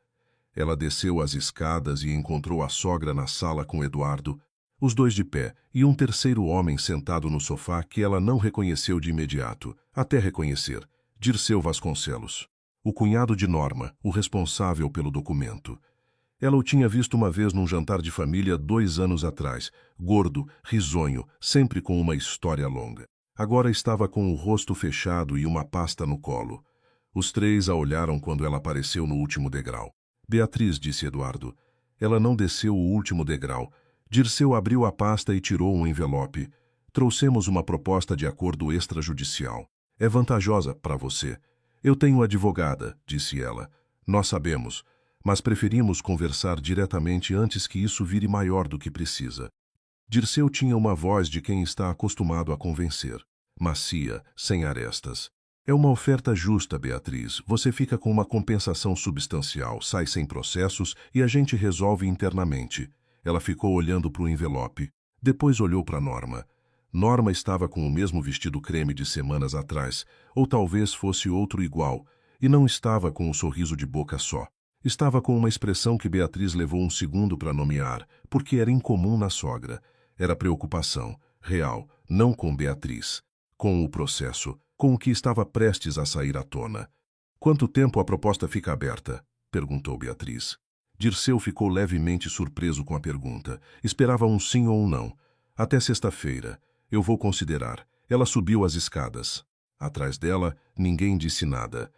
Ela desceu as escadas e encontrou a sogra na sala com Eduardo, os dois de pé, e um terceiro homem sentado no sofá que ela não reconheceu de imediato, até reconhecer. Dirceu Vasconcelos. O cunhado de Norma, o responsável pelo documento. Ela o tinha visto uma vez num jantar de família 2 anos atrás, gordo, risonho, sempre com uma história longa. Agora estava com o rosto fechado e uma pasta no colo. Os três a olharam quando ela apareceu no último degrau. Beatriz, disse Eduardo. Ela não desceu o último degrau. Dirceu abriu a pasta e tirou um envelope. Trouxemos uma proposta de acordo extrajudicial. É vantajosa para você. Eu tenho advogada, disse ela. Nós sabemos, mas preferimos conversar diretamente antes que isso vire maior do que precisa. Dirceu tinha uma voz de quem está acostumado a convencer. Macia, sem arestas. É uma oferta justa, Beatriz. Você fica com uma compensação substancial, sai sem processos e a gente resolve internamente. Ela ficou olhando para o envelope. Depois olhou para Norma. Norma estava com o mesmo vestido creme de semanas atrás, ou talvez fosse outro igual, e não estava com um sorriso de boca só. Estava com uma expressão que Beatriz levou um segundo para nomear, porque era incomum na sogra. Era preocupação, real, não com Beatriz. Com o processo, com o que estava prestes a sair à tona. Quanto tempo a proposta fica aberta? Perguntou Beatriz. Dirceu ficou levemente surpreso com a pergunta. Esperava um sim ou um não. Até sexta-feira. Eu vou considerar. Ela subiu as escadas. Atrás dela, ninguém disse nada.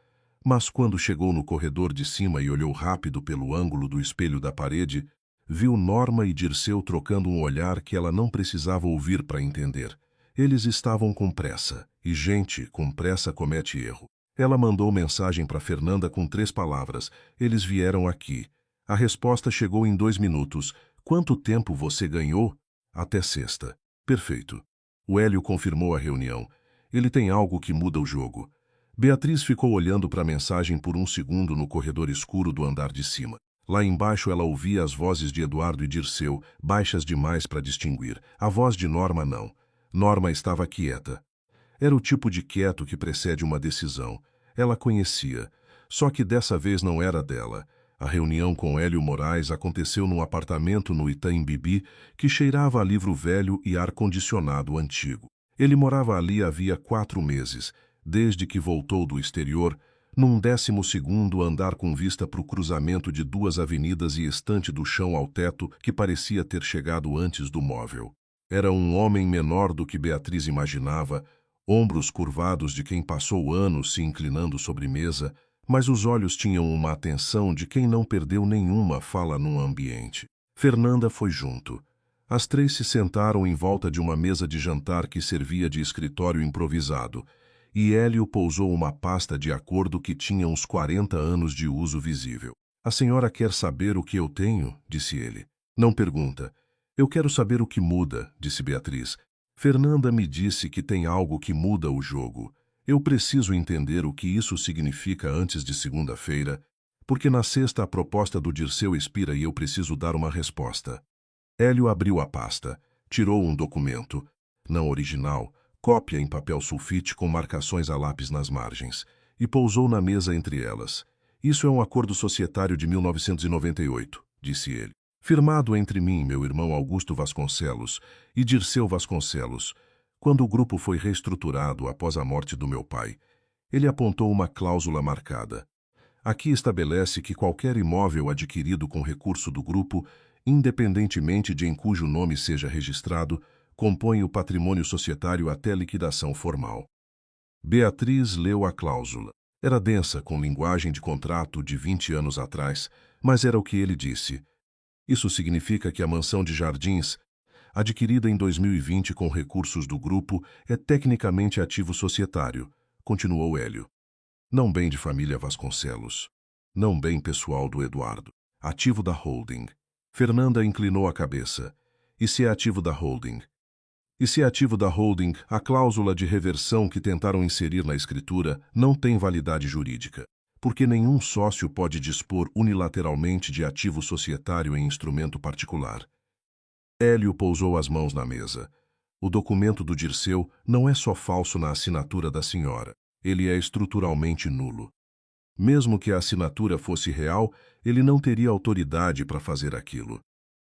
Mas quando chegou no corredor de cima e olhou rápido pelo ângulo do espelho da parede, viu Norma e Dirceu trocando um olhar que ela não precisava ouvir para entender. Eles estavam com pressa, e gente com pressa comete erro. Ela mandou mensagem para Fernanda com 3 palavras. Eles vieram aqui. A resposta chegou em 2 minutos. Quanto tempo você ganhou? Até sexta. Perfeito. O Hélio confirmou a reunião. Ele tem algo que muda o jogo. Beatriz ficou olhando para a mensagem por um segundo no corredor escuro do andar de cima. Lá embaixo ela ouvia as vozes de Eduardo e Dirceu, baixas demais para distinguir. A voz de Norma não. Norma estava quieta. Era o tipo de quieto que precede uma decisão. Ela conhecia. Só que dessa vez não era dela. A reunião com Hélio Moraes aconteceu num apartamento no Itaim Bibi que cheirava a livro velho e ar-condicionado antigo. Ele morava ali havia 4 meses, desde que voltou do exterior, num 12º andar com vista para o cruzamento de 2 avenidas e estante do chão ao teto que parecia ter chegado antes do móvel. Era um homem menor do que Beatriz imaginava, ombros curvados de quem passou anos se inclinando sobre mesa, mas os olhos tinham uma atenção de quem não perdeu nenhuma fala num ambiente. Fernanda foi junto. As 3 se sentaram em volta de uma mesa de jantar que servia de escritório improvisado, e Hélio pousou uma pasta de acordo que tinha uns 40 anos de uso visível. A senhora quer saber o que eu tenho? Disse ele. Não pergunta. Eu quero saber o que muda, disse Beatriz. Fernanda me disse que tem algo que muda o jogo. Eu preciso entender o que isso significa antes de segunda-feira, porque na sexta a proposta do Dirceu expira e eu preciso dar uma resposta. Hélio abriu a pasta, tirou um documento, não original, cópia em papel sulfite com marcações a lápis nas margens, e pousou na mesa entre elas. Isso é um acordo societário de 1998, disse ele. Firmado entre mim, meu irmão Augusto Vasconcelos, e Dirceu Vasconcelos, quando o grupo foi reestruturado após a morte do meu pai. Ele apontou uma cláusula marcada. Aqui estabelece que qualquer imóvel adquirido com recurso do grupo, independentemente de em cujo nome seja registrado, compõe o patrimônio societário até liquidação formal. Beatriz leu a cláusula. Era densa, com linguagem de contrato de 20 anos atrás, mas era o que ele disse. Isso significa que a mansão de Jardins, adquirida em 2020 com recursos do grupo, é tecnicamente ativo societário, continuou Hélio. Não bem de família Vasconcelos. Não bem pessoal do Eduardo. Ativo da holding. Fernanda inclinou a cabeça. E se é ativo da holding? E se é ativo da holding, a cláusula de reversão que tentaram inserir na escritura não tem validade jurídica, porque nenhum sócio pode dispor unilateralmente de ativo societário em instrumento particular. Hélio pousou as mãos na mesa. O documento do Dirceu não é só falso na assinatura da senhora, ele é estruturalmente nulo. Mesmo que a assinatura fosse real, ele não teria autoridade para fazer aquilo.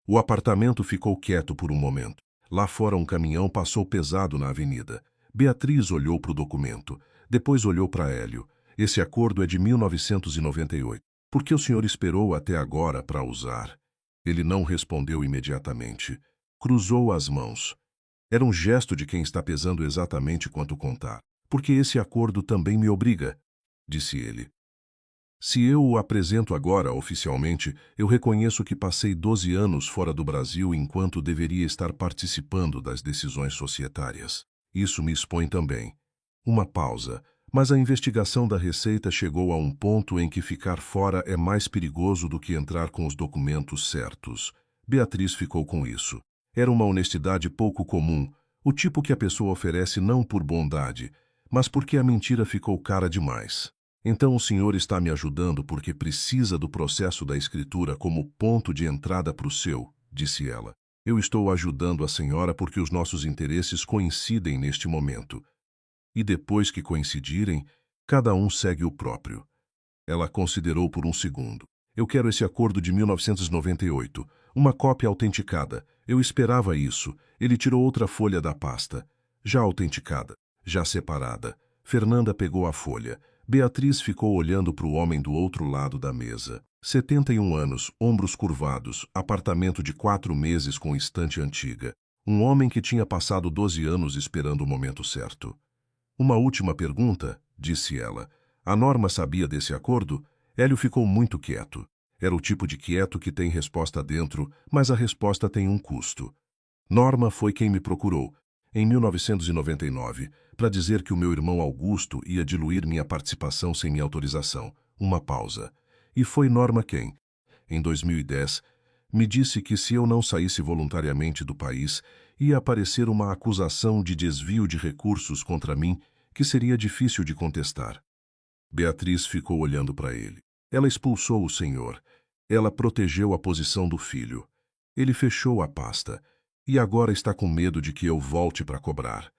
O apartamento ficou quieto por um momento. Lá fora um caminhão passou pesado na avenida. Beatriz olhou para o documento, depois olhou para Hélio. Esse acordo é de 1998. Por que o senhor esperou até agora para usar? Ele não respondeu imediatamente. Cruzou as mãos. Era um gesto de quem está pesando exatamente quanto contar. Porque esse acordo também me obriga. disse ele. Se eu o apresento agora oficialmente, eu reconheço que passei 12 anos fora do Brasil enquanto deveria estar participando das decisões societárias. Isso me expõe também. Uma pausa, mas a investigação da Receita chegou a um ponto em que ficar fora é mais perigoso do que entrar com os documentos certos. Beatriz ficou com isso. Era uma honestidade pouco comum, o tipo que a pessoa oferece não por bondade, mas porque a mentira ficou cara demais. Então o senhor está me ajudando porque precisa do processo da escritura como ponto de entrada para o seu, disse ela. Eu estou ajudando a senhora porque os nossos interesses coincidem neste momento. E depois que coincidirem, cada um segue o próprio. Ela considerou por um segundo. Eu quero esse acordo de 1998, uma cópia autenticada. Eu esperava isso. Ele tirou outra folha da pasta. Já autenticada, já separada. Fernanda pegou a folha. Beatriz ficou olhando para o homem do outro lado da mesa. 71 anos, ombros curvados, apartamento de 4 meses com estante antiga. Um homem que tinha passado 12 anos esperando o momento certo. Uma última pergunta, disse ela. A Norma sabia desse acordo? Hélio ficou muito quieto. Era o tipo de quieto que tem resposta dentro, mas a resposta tem um custo. Norma foi quem me procurou, em 1999, para dizer que o meu irmão Augusto ia diluir minha participação sem minha autorização. Uma pausa. E foi Norma quem, em 2010, me disse que se eu não saísse voluntariamente do país, ia aparecer uma acusação de desvio de recursos contra mim que seria difícil de contestar. Beatriz ficou olhando para ele. Ela expulsou o senhor. Ela protegeu a posição do filho. Ele fechou a pasta. E agora está com medo de que eu volte para cobrar.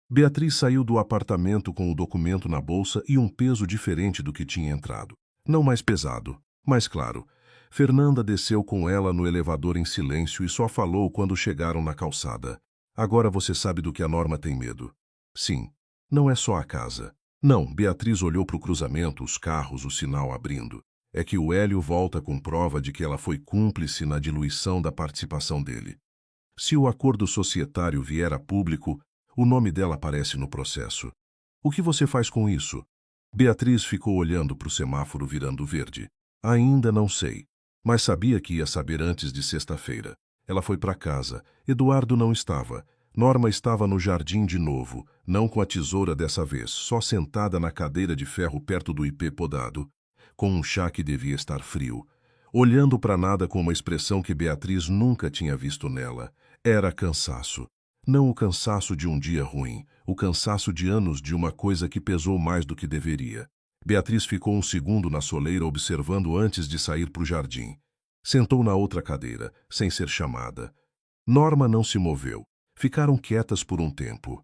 Beatriz saiu do apartamento com o documento na bolsa e um peso diferente do que tinha entrado. Não mais pesado, mas claro. Fernanda desceu com ela no elevador em silêncio e só falou quando chegaram na calçada. Agora você sabe do que a Norma tem medo. Sim, não é só a casa. Não, Beatriz olhou para o cruzamento, os carros, o sinal abrindo. É que o Hélio volta com prova de que ela foi cúmplice na diluição da participação dele. Se o acordo societário vier a público, o nome dela aparece no processo. O que você faz com isso? Beatriz ficou olhando para o semáforo virando verde. Ainda não sei, mas sabia que ia saber antes de sexta-feira. Ela foi para casa. Eduardo não estava. Norma estava no jardim de novo, não com a tesoura dessa vez, só sentada na cadeira de ferro perto do ipê podado, com um chá que devia estar frio, olhando para nada com uma expressão que Beatriz nunca tinha visto nela. Era cansaço. Não o cansaço de um dia ruim, o cansaço de anos de uma coisa que pesou mais do que deveria. Beatriz ficou um segundo na soleira observando antes de sair para o jardim. Sentou na outra cadeira, sem ser chamada. Norma não se moveu. Ficaram quietas por um tempo.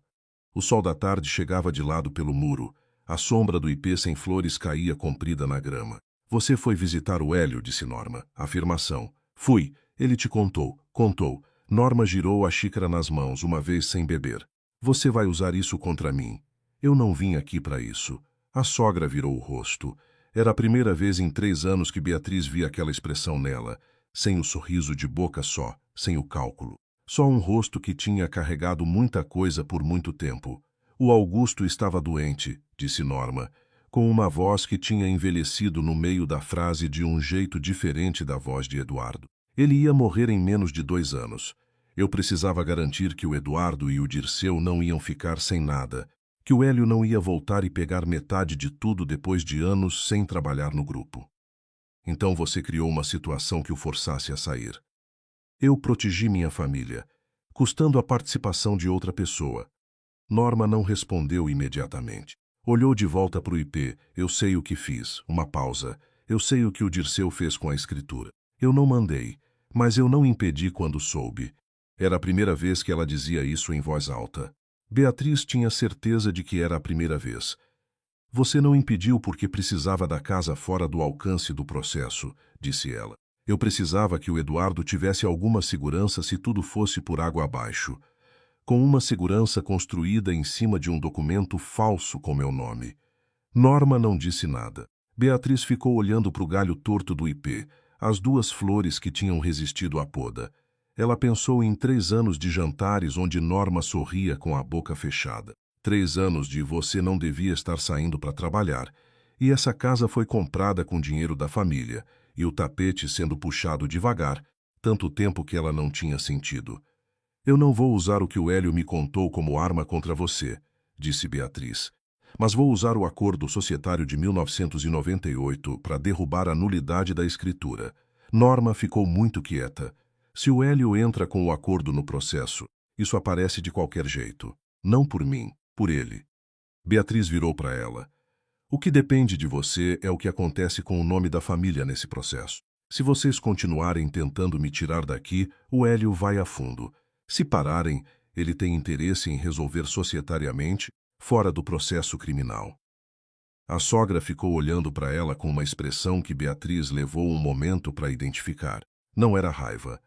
O sol da tarde chegava de lado pelo muro. A sombra do ipê sem flores caía comprida na grama. Você foi visitar o Hélio, disse Norma. Afirmação. Fui. Ele te contou. Contou. Norma girou a xícara nas mãos, uma vez sem beber. Você vai usar isso contra mim. Eu não vim aqui para isso. A sogra virou o rosto. Era a primeira vez em 3 anos que Beatriz via aquela expressão nela, sem o sorriso de boca só, sem o cálculo. Só um rosto que tinha carregado muita coisa por muito tempo. O Augusto estava doente, disse Norma, com uma voz que tinha envelhecido no meio da frase de um jeito diferente da voz de Eduardo. Ele ia morrer em menos de 2 anos. Eu precisava garantir que o Eduardo e o Dirceu não iam ficar sem nada, que o Hélio não ia voltar e pegar metade de tudo depois de anos sem trabalhar no grupo. Então você criou uma situação que o forçasse a sair. Eu protegi minha família, custando a participação de outra pessoa. Norma não respondeu imediatamente. Olhou de volta para o ipê. Eu sei o que fiz. Uma pausa. Eu sei o que o Dirceu fez com a escritura. Eu não mandei, mas eu não impedi quando soube. Era a primeira vez que ela dizia isso em voz alta. Beatriz tinha certeza de que era a primeira vez. Você não impediu porque precisava da casa fora do alcance do processo, disse ela. Eu precisava que o Eduardo tivesse alguma segurança se tudo fosse por água abaixo. Com uma segurança construída em cima de um documento falso com meu nome. Norma não disse nada. Beatriz ficou olhando para o galho torto do ipê, as 2 flores que tinham resistido à poda. Ela pensou em 3 anos de jantares onde Norma sorria com a boca fechada. 3 anos de você não devia estar saindo para trabalhar. E essa casa foi comprada com dinheiro da família, e o tapete sendo puxado devagar, tanto tempo que ela não tinha sentido. Eu não vou usar o que o Hélio me contou como arma contra você, disse Beatriz. Mas vou usar o acordo societário de 1998 para derrubar a nulidade da escritura. Norma ficou muito quieta. Se o Hélio entra com o acordo no processo, isso aparece de qualquer jeito. Não por mim, por ele. Beatriz virou para ela. O que depende de você é o que acontece com o nome da família nesse processo. Se vocês continuarem tentando me tirar daqui, o Hélio vai a fundo. Se pararem, ele tem interesse em resolver societariamente, fora do processo criminal. A sogra ficou olhando para ela com uma expressão que Beatriz levou um momento para identificar. Não era raiva.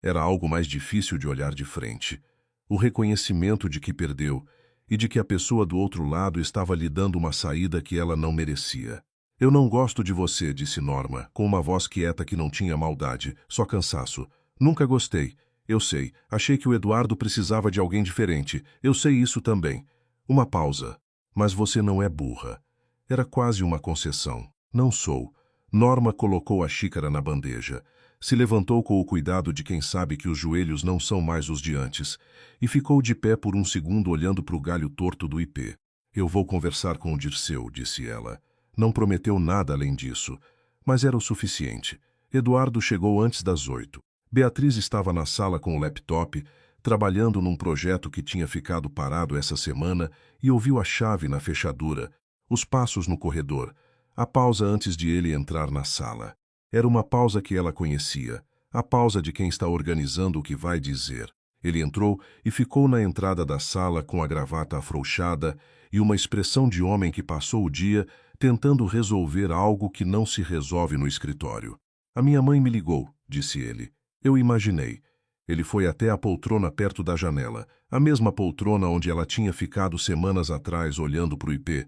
Era algo mais difícil de olhar de frente. O reconhecimento de que perdeu e de que a pessoa do outro lado estava lhe dando uma saída que ela não merecia. Eu não gosto de você, disse Norma, com uma voz quieta que não tinha maldade, só cansaço. Nunca gostei. Eu sei. Achei que o Eduardo precisava de alguém diferente. Eu sei isso também. Uma pausa. Mas você não é burra. Era quase uma concessão. Não sou. Norma colocou a xícara na bandeja. Se levantou com o cuidado de quem sabe que os joelhos não são mais os de antes, e ficou de pé por um segundo olhando para o galho torto do ipê. Eu vou conversar com o Dirceu, disse ela. Não prometeu nada além disso, mas era o suficiente. Eduardo chegou antes das 8. Beatriz estava na sala com o laptop, trabalhando num projeto que tinha ficado parado essa semana e ouviu a chave na fechadura, os passos no corredor, a pausa antes de ele entrar na sala. Era uma pausa que ela conhecia, a pausa de quem está organizando o que vai dizer. Ele entrou e ficou na entrada da sala com a gravata afrouxada e uma expressão de homem que passou o dia tentando resolver algo que não se resolve no escritório. A minha mãe me ligou, disse ele. Eu imaginei. Ele foi até a poltrona perto da janela, a mesma poltrona onde ela tinha ficado semanas atrás olhando para o ipê,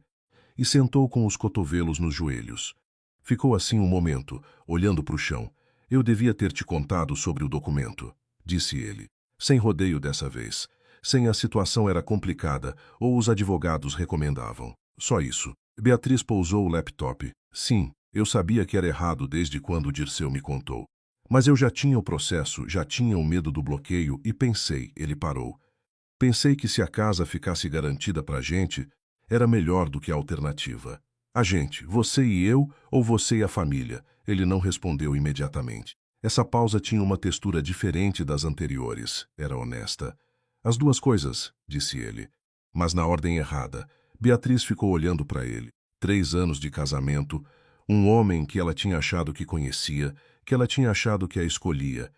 e sentou com os cotovelos nos joelhos. Ficou assim um momento, olhando para o chão. Eu devia ter te contado sobre o documento, disse ele. Sem rodeio dessa vez. Sem a situação era complicada, ou os advogados recomendavam. Só isso. Beatriz pousou o laptop. Sim, eu sabia que era errado desde quando o Dirceu me contou. Mas eu já tinha o processo, já tinha o medo do bloqueio e pensei, ele parou. Pensei que se a casa ficasse garantida para a gente, era melhor do que a alternativa. A gente, você e eu, ou você e a família? Ele não respondeu imediatamente. Essa pausa tinha uma textura diferente das anteriores, era honesta. As duas coisas, disse ele. Mas na ordem errada. Beatriz ficou olhando para ele. 3 anos de casamento, um homem que ela tinha achado que conhecia, que ela tinha achado que a escolhia,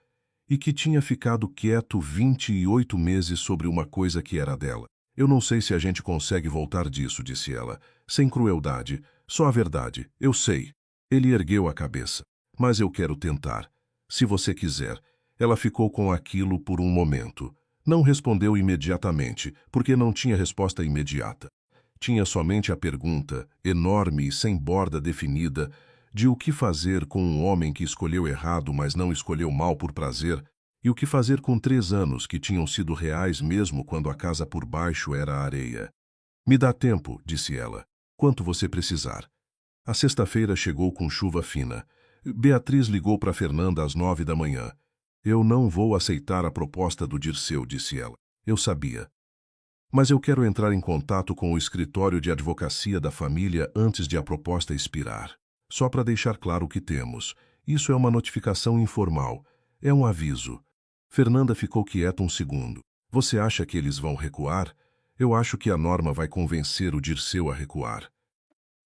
e que tinha ficado quieto 28 meses sobre uma coisa que era dela. Eu não sei se a gente consegue voltar disso, disse ela, sem crueldade, só a verdade, eu sei. Ele ergueu a cabeça. Mas eu quero tentar. Se você quiser. Ela ficou com aquilo por um momento. Não respondeu imediatamente, porque não tinha resposta imediata. Tinha somente a pergunta, enorme e sem borda definida, de o que fazer com um homem que escolheu errado, mas não escolheu mal por prazer, e o que fazer com 3 anos que tinham sido reais mesmo quando a casa por baixo era areia. Me dá tempo, disse ela. Quanto você precisar. A sexta-feira chegou com chuva fina. Beatriz ligou para Fernanda às 9 da manhã. Eu não vou aceitar a proposta do Dirceu, disse ela. Eu sabia. Mas eu quero entrar em contato com o escritório de advocacia da família antes de a proposta expirar. Só para deixar claro o que temos. Isso é uma notificação informal. É um aviso. Fernanda ficou quieta um segundo. Você acha que eles vão recuar? Eu acho que a Norma vai convencer o Dirceu a recuar.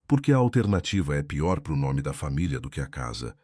Porque a alternativa é pior para o nome da família do que a casa.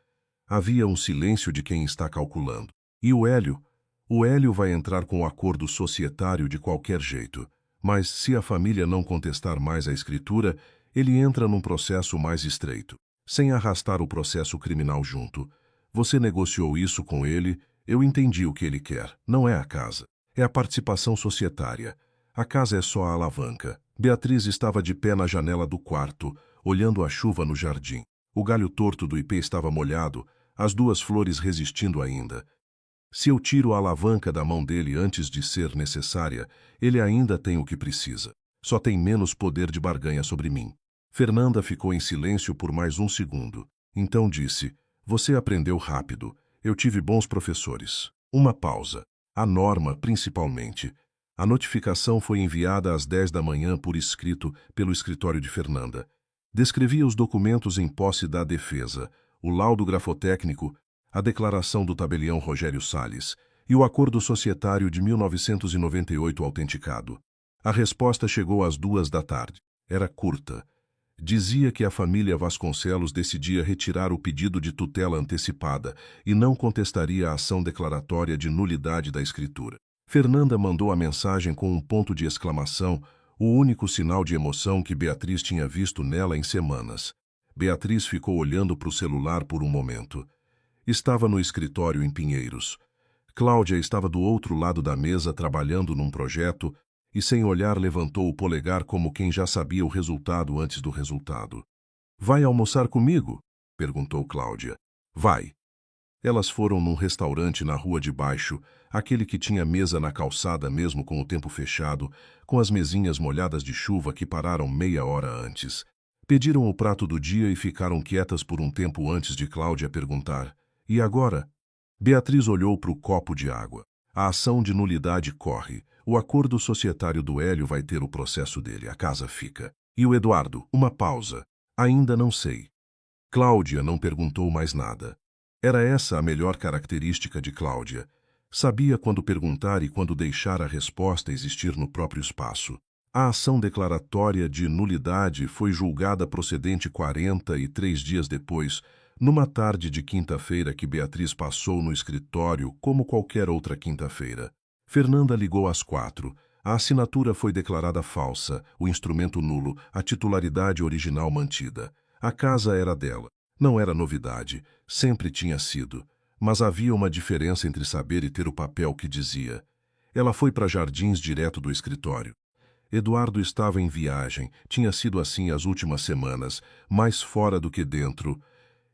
Havia um silêncio de quem está calculando. E o Hélio? O Hélio vai entrar com o acordo societário de qualquer jeito. Mas, se a família não contestar mais a escritura, ele entra num processo mais estreito, sem arrastar o processo criminal junto. Você negociou isso com ele, eu entendi o que ele quer. Não é a casa. É a participação societária. A casa é só a alavanca. Beatriz estava de pé na janela do quarto, olhando a chuva no jardim. O galho torto do ipê estava molhado, as 2 flores resistindo ainda. Se eu tiro a alavanca da mão dele antes de ser necessária, ele ainda tem o que precisa. Só tem menos poder de barganha sobre mim. Fernanda ficou em silêncio por mais um segundo. Então disse: Você aprendeu rápido. Eu tive bons professores. Uma pausa. A Norma, principalmente. A notificação foi enviada às 10 da manhã por escrito pelo escritório de Fernanda. Descrevia os documentos em posse da defesa, o laudo grafotécnico, a declaração do tabelião Rogério Salles e o acordo societário de 1998 autenticado. A resposta chegou às 2 da tarde. Era curta. Dizia que a família Vasconcelos decidia retirar o pedido de tutela antecipada e não contestaria a ação declaratória de nulidade da escritura. Fernanda mandou a mensagem com um ponto de exclamação, o único sinal de emoção que Beatriz tinha visto nela em semanas. Beatriz ficou olhando para o celular por um momento. Estava no escritório em Pinheiros. Cláudia estava do outro lado da mesa trabalhando num projeto e, sem olhar, levantou o polegar como quem já sabia o resultado antes do resultado. Vai almoçar comigo? Perguntou Cláudia. Vai. Elas foram num restaurante na rua de baixo, aquele que tinha mesa na calçada mesmo com o tempo fechado, com as mesinhas molhadas de chuva que pararam meia hora antes. Pediram o prato do dia e ficaram quietas por um tempo antes de Cláudia perguntar: E agora? Beatriz olhou para o copo de água. A ação de nulidade corre. O acordo societário do Hélio vai ter o processo dele. A casa fica. E o Eduardo? Uma pausa. Ainda não sei. Cláudia não perguntou mais nada. Era essa a melhor característica de Cláudia. Sabia quando perguntar e quando deixar a resposta existir no próprio espaço. A ação declaratória de nulidade foi julgada procedente 43 dias depois, numa tarde de quinta-feira que Beatriz passou no escritório como qualquer outra quinta-feira. Fernanda ligou às 4. A assinatura foi declarada falsa, o instrumento nulo, a titularidade original mantida. A casa era dela. Não era novidade, sempre tinha sido. Mas havia uma diferença entre saber e ter o papel que dizia. Ela foi para Jardins direto do escritório. Eduardo estava em viagem, tinha sido assim as últimas semanas, mais fora do que dentro,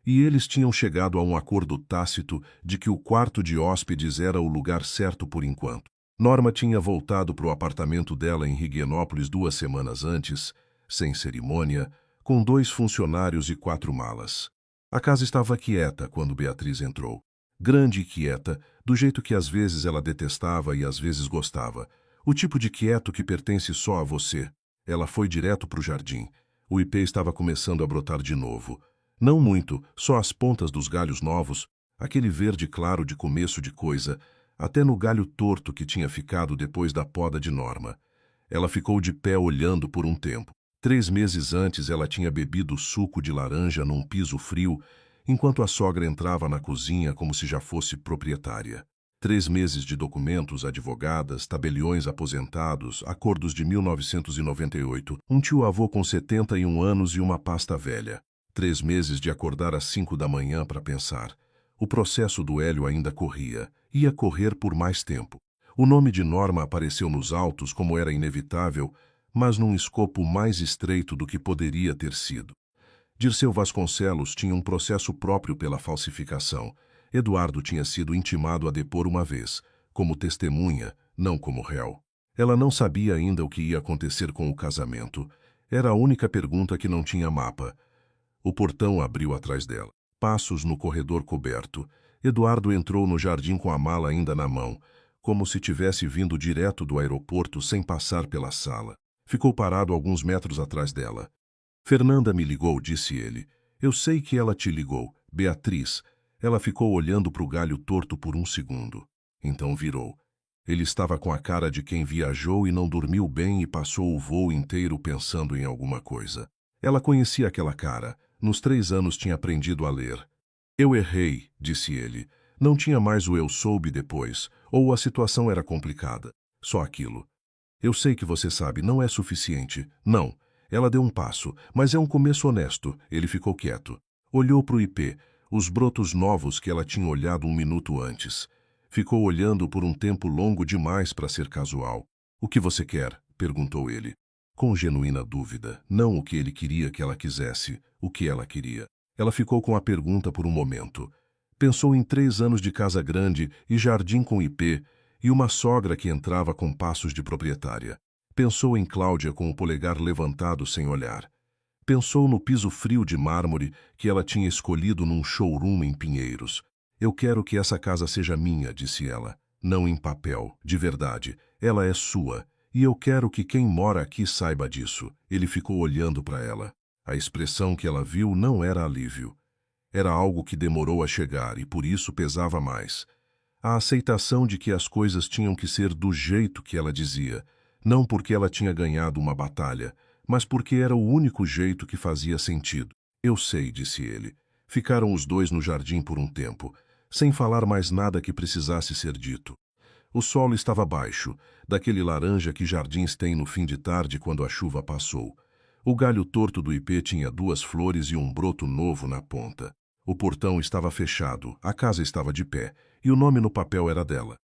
e eles tinham chegado a um acordo tácito de que o quarto de hóspedes era o lugar certo por enquanto. Norma tinha voltado para o apartamento dela em Riguenópolis 2 semanas antes, sem cerimônia, com 2 funcionários e 4 malas. A casa estava quieta quando Beatriz entrou. Grande e quieta, do jeito que às vezes ela detestava e às vezes gostava. O tipo de quieto que pertence só a você. Ela foi direto para o jardim. O ipê estava começando a brotar de novo. Não muito, só as pontas dos galhos novos, aquele verde claro de começo de coisa, até no galho torto que tinha ficado depois da poda de Norma. Ela ficou de pé olhando por um tempo. 3 meses antes ela tinha bebido suco de laranja num piso frio, enquanto a sogra entrava na cozinha como se já fosse proprietária. 3 meses de documentos, advogadas, tabeliões aposentados, acordos de 1998, um tio-avô com 71 anos e uma pasta velha. 3 meses de acordar às 5 da manhã para pensar. O processo do Hélio ainda corria. Ia correr por mais tempo. O nome de Norma apareceu nos autos como era inevitável, mas num escopo mais estreito do que poderia ter sido. Dirceu Vasconcelos tinha um processo próprio pela falsificação. Eduardo tinha sido intimado a depor uma vez, como testemunha, não como réu. Ela não sabia ainda o que ia acontecer com o casamento. Era a única pergunta que não tinha mapa. O portão abriu atrás dela. Passos no corredor coberto. Eduardo entrou no jardim com a mala ainda na mão, como se tivesse vindo direto do aeroporto sem passar pela sala. Ficou parado alguns metros atrás dela. Fernanda me ligou, disse ele. Eu sei que ela te ligou. Beatriz. Ela ficou olhando para o galho torto por um segundo. Então virou. Ele estava com a cara de quem viajou e não dormiu bem e passou o voo inteiro pensando em alguma coisa. Ela conhecia aquela cara. Nos 3 anos tinha aprendido a ler. Eu errei, disse ele. Não tinha mais o eu soube depois, ou a situação era complicada. Só aquilo. Eu sei que você sabe, não é suficiente. Não. Ela deu um passo, mas é um começo honesto. Ele ficou quieto. Olhou para o ipê, os brotos novos que ela tinha olhado um minuto antes. Ficou olhando por um tempo longo demais para ser casual. O que você quer? Perguntou ele. Com genuína dúvida, não o que ele queria que ela quisesse, o que ela queria. Ela ficou com a pergunta por um momento. Pensou em 3 anos de casa grande e jardim com ipê, e uma sogra que entrava com passos de proprietária. Pensou em Cláudia com o polegar levantado sem olhar. Pensou no piso frio de mármore que ela tinha escolhido num showroom em Pinheiros. Eu quero que essa casa seja minha, disse ela. Não em papel, de verdade. Ela é sua. E eu quero que quem mora aqui saiba disso. Ele ficou olhando para ela. A expressão que ela viu não era alívio. Era algo que demorou a chegar e por isso pesava mais. A aceitação de que as coisas tinham que ser do jeito que ela dizia, não porque ela tinha ganhado uma batalha, mas porque era o único jeito que fazia sentido. Eu sei, disse ele. Ficaram os dois no jardim por um tempo, sem falar mais nada que precisasse ser dito. O sol estava baixo, daquele laranja que jardins têm no fim de tarde quando a chuva passou. O galho torto do ipê tinha 2 flores e um broto novo na ponta. O portão estava fechado, a casa estava de pé, e o nome no papel era dela.